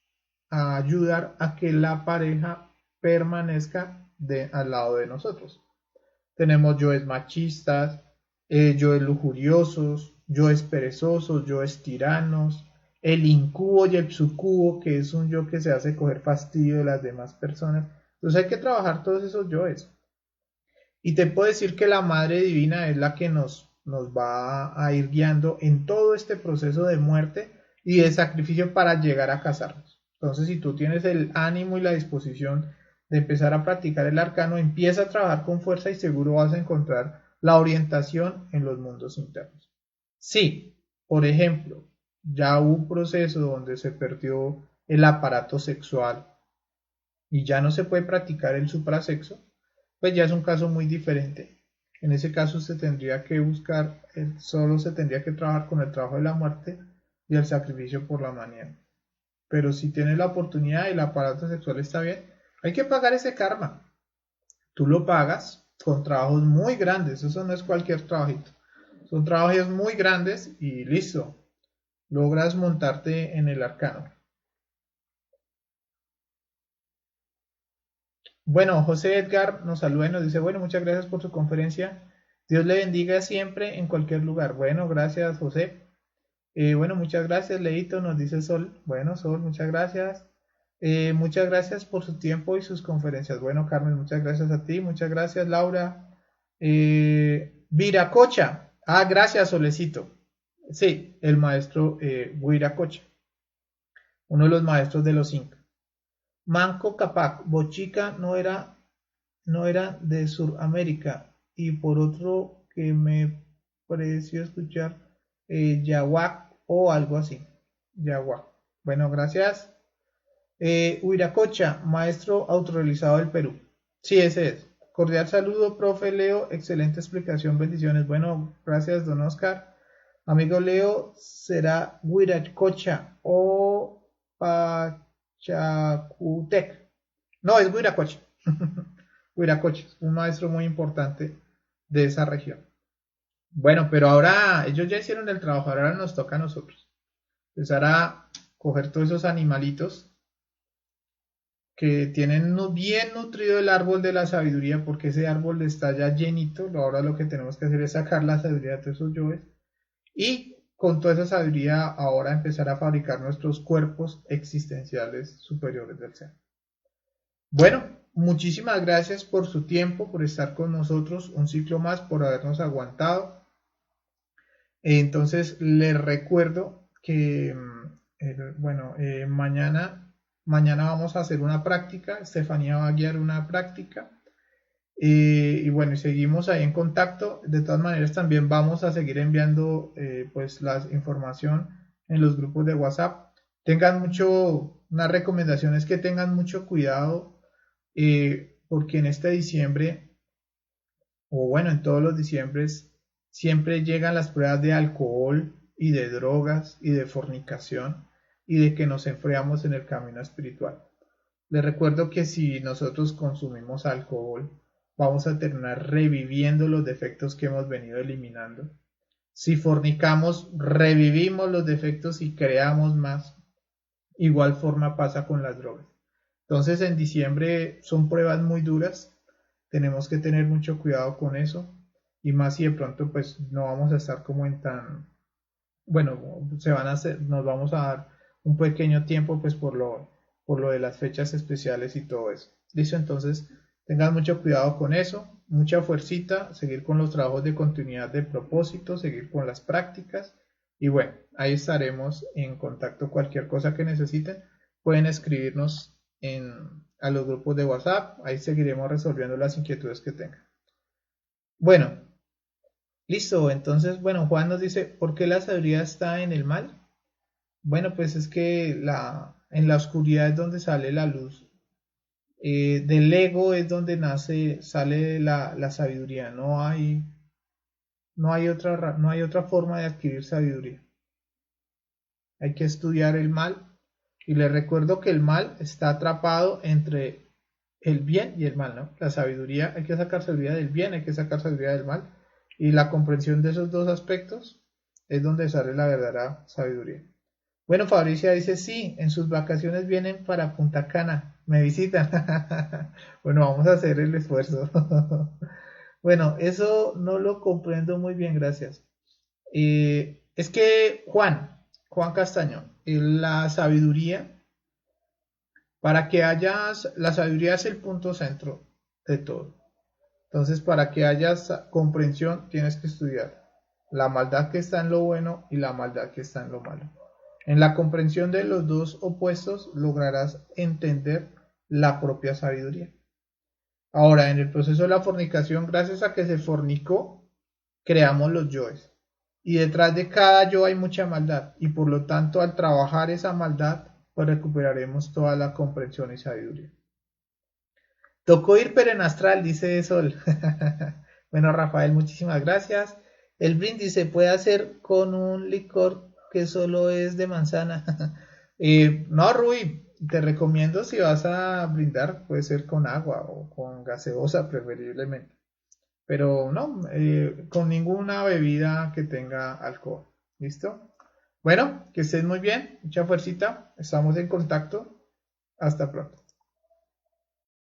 ayudar a que la pareja permanezca al lado de nosotros. Tenemos yoes machistas, yoes lujuriosos, yoes perezosos, yoes tiranos, el incubo y el sucubo, que es un yo que se hace coger fastidio de las demás personas. Entonces hay que trabajar todos esos yoes. Y te puedo decir que la Madre Divina es la que nos va a ir guiando en todo este proceso de muerte y de sacrificio para llegar a casarnos. Entonces, si tú tienes el ánimo y la disposición de empezar a practicar el arcano, empieza a trabajar con fuerza y seguro vas a encontrar la orientación en los mundos internos. Sí, por ejemplo, ya hubo un proceso donde se perdió el aparato sexual y ya no se puede practicar el suprasexo, pues ya es un caso muy diferente. En ese caso se tendría que buscar, solo se tendría que trabajar con el trabajo de la muerte y el sacrificio por la humanidad. Pero si tienes la oportunidad y el aparato sexual está bien, hay que pagar ese karma. Tú lo pagas con trabajos muy grandes, eso no es cualquier trabajito. Son trabajos muy grandes y listo, logras montarte en el arcano. Bueno, José Edgar nos saluda y nos dice, bueno, muchas gracias por su conferencia. Dios le bendiga siempre en cualquier lugar. Bueno, gracias, José. Bueno, muchas gracias, Leito, nos dice Sol. Bueno, Sol, muchas gracias. Muchas gracias por su tiempo y sus conferencias. Bueno, Carmen, muchas gracias a ti. Muchas gracias, Laura. Viracocha. Ah, gracias, Solecito. Sí, el maestro Viracocha, uno de los maestros de los Incas. Manco Cápac, Bochica no era de Sudamérica. Y por otro que me pareció escuchar Yahuac o algo así. Yahuac. Bueno, gracias. Huiracocha, maestro autorrealizado del Perú. Sí, ese es. Cordial saludo, profe Leo. Excelente explicación, bendiciones. Bueno, gracias, don Oscar. Amigo Leo, será Huiracocha o Pachacutec. No, es Huiracocha. Huiracocha, un maestro muy importante de esa región. Bueno, pero ahora ellos ya hicieron el trabajo, ahora nos toca a nosotros. Empezar a coger todos esos animalitos que tienen bien nutrido el árbol de la sabiduría, porque ese árbol está ya llenito. Ahora lo que tenemos que hacer es sacar la sabiduría de todos esos yoes y con toda esa sabiduría ahora empezar a fabricar nuestros cuerpos existenciales superiores del ser. Bueno, muchísimas gracias por su tiempo, por estar con nosotros un ciclo más, por habernos aguantado. Entonces les recuerdo que mañana vamos a hacer una práctica. Estefanía va a guiar una práctica. Y bueno, seguimos ahí en contacto. De todas maneras, también vamos a seguir enviando pues la información en los grupos de WhatsApp. Una recomendación es que tengan mucho cuidado porque en este diciembre, o bueno, en todos los diciembres, siempre llegan las pruebas de alcohol y de drogas y de fornicación y de que nos enfriamos en el camino espiritual. Les recuerdo que si nosotros consumimos alcohol, vamos a terminar reviviendo los defectos que hemos venido eliminando. Si fornicamos, revivimos los defectos y creamos más. Igual forma pasa con las drogas. Entonces en diciembre son pruebas muy duras, tenemos que tener mucho cuidado con eso y más si de pronto pues no vamos a estar como en tan, bueno, se van a hacer, nos vamos a dar un pequeño tiempo pues por lo de las fechas especiales y todo eso. Listo, entonces tengan mucho cuidado con eso, mucha fuercita, seguir con los trabajos de continuidad de propósito, seguir con las prácticas y bueno, ahí estaremos en contacto. Cualquier cosa que necesiten pueden escribirnos a los grupos de WhatsApp, ahí seguiremos resolviendo las inquietudes que tengan. Bueno, listo, entonces, bueno, Juan nos dice, ¿por qué la sabiduría está en el mal? Bueno, pues es que en la oscuridad es donde sale la luz. Del ego es donde sale la sabiduría. No hay otra forma de adquirir sabiduría. Hay que estudiar el mal. Y les recuerdo que el mal está atrapado entre el bien y el mal, ¿no? La sabiduría, hay que sacar sabiduría del bien, hay que sacar sabiduría del mal. Y la comprensión de esos dos aspectos es donde sale la verdadera sabiduría. Bueno, Fabricia dice, sí, en sus vacaciones vienen para Punta Cana, me visitan. Bueno, vamos a hacer el esfuerzo. Bueno, eso no lo comprendo muy bien, gracias. Es que Juan Castañón, la sabiduría, la sabiduría es el punto centro de todo. Entonces, para que haya comprensión, tienes que estudiar la maldad que está en lo bueno y la maldad que está en lo malo. En la comprensión de los dos opuestos lograrás entender la propia sabiduría. Ahora, en el proceso de la fornicación, gracias a que se fornicó, creamos los yoes. Y detrás de cada yo hay mucha maldad. Y por lo tanto, al trabajar esa maldad, pues recuperaremos toda la comprensión y sabiduría. Tocó ir perenastral, dice Sol. Bueno, Rafael, muchísimas gracias. El brindis se puede hacer con un licor que solo es de manzana. No, Rui, te recomiendo si vas a brindar, puede ser con agua o con gaseosa preferiblemente. Pero no, con ninguna bebida que tenga alcohol. ¿Listo? Bueno, que estés muy bien, mucha fuercita, estamos en contacto. Hasta pronto.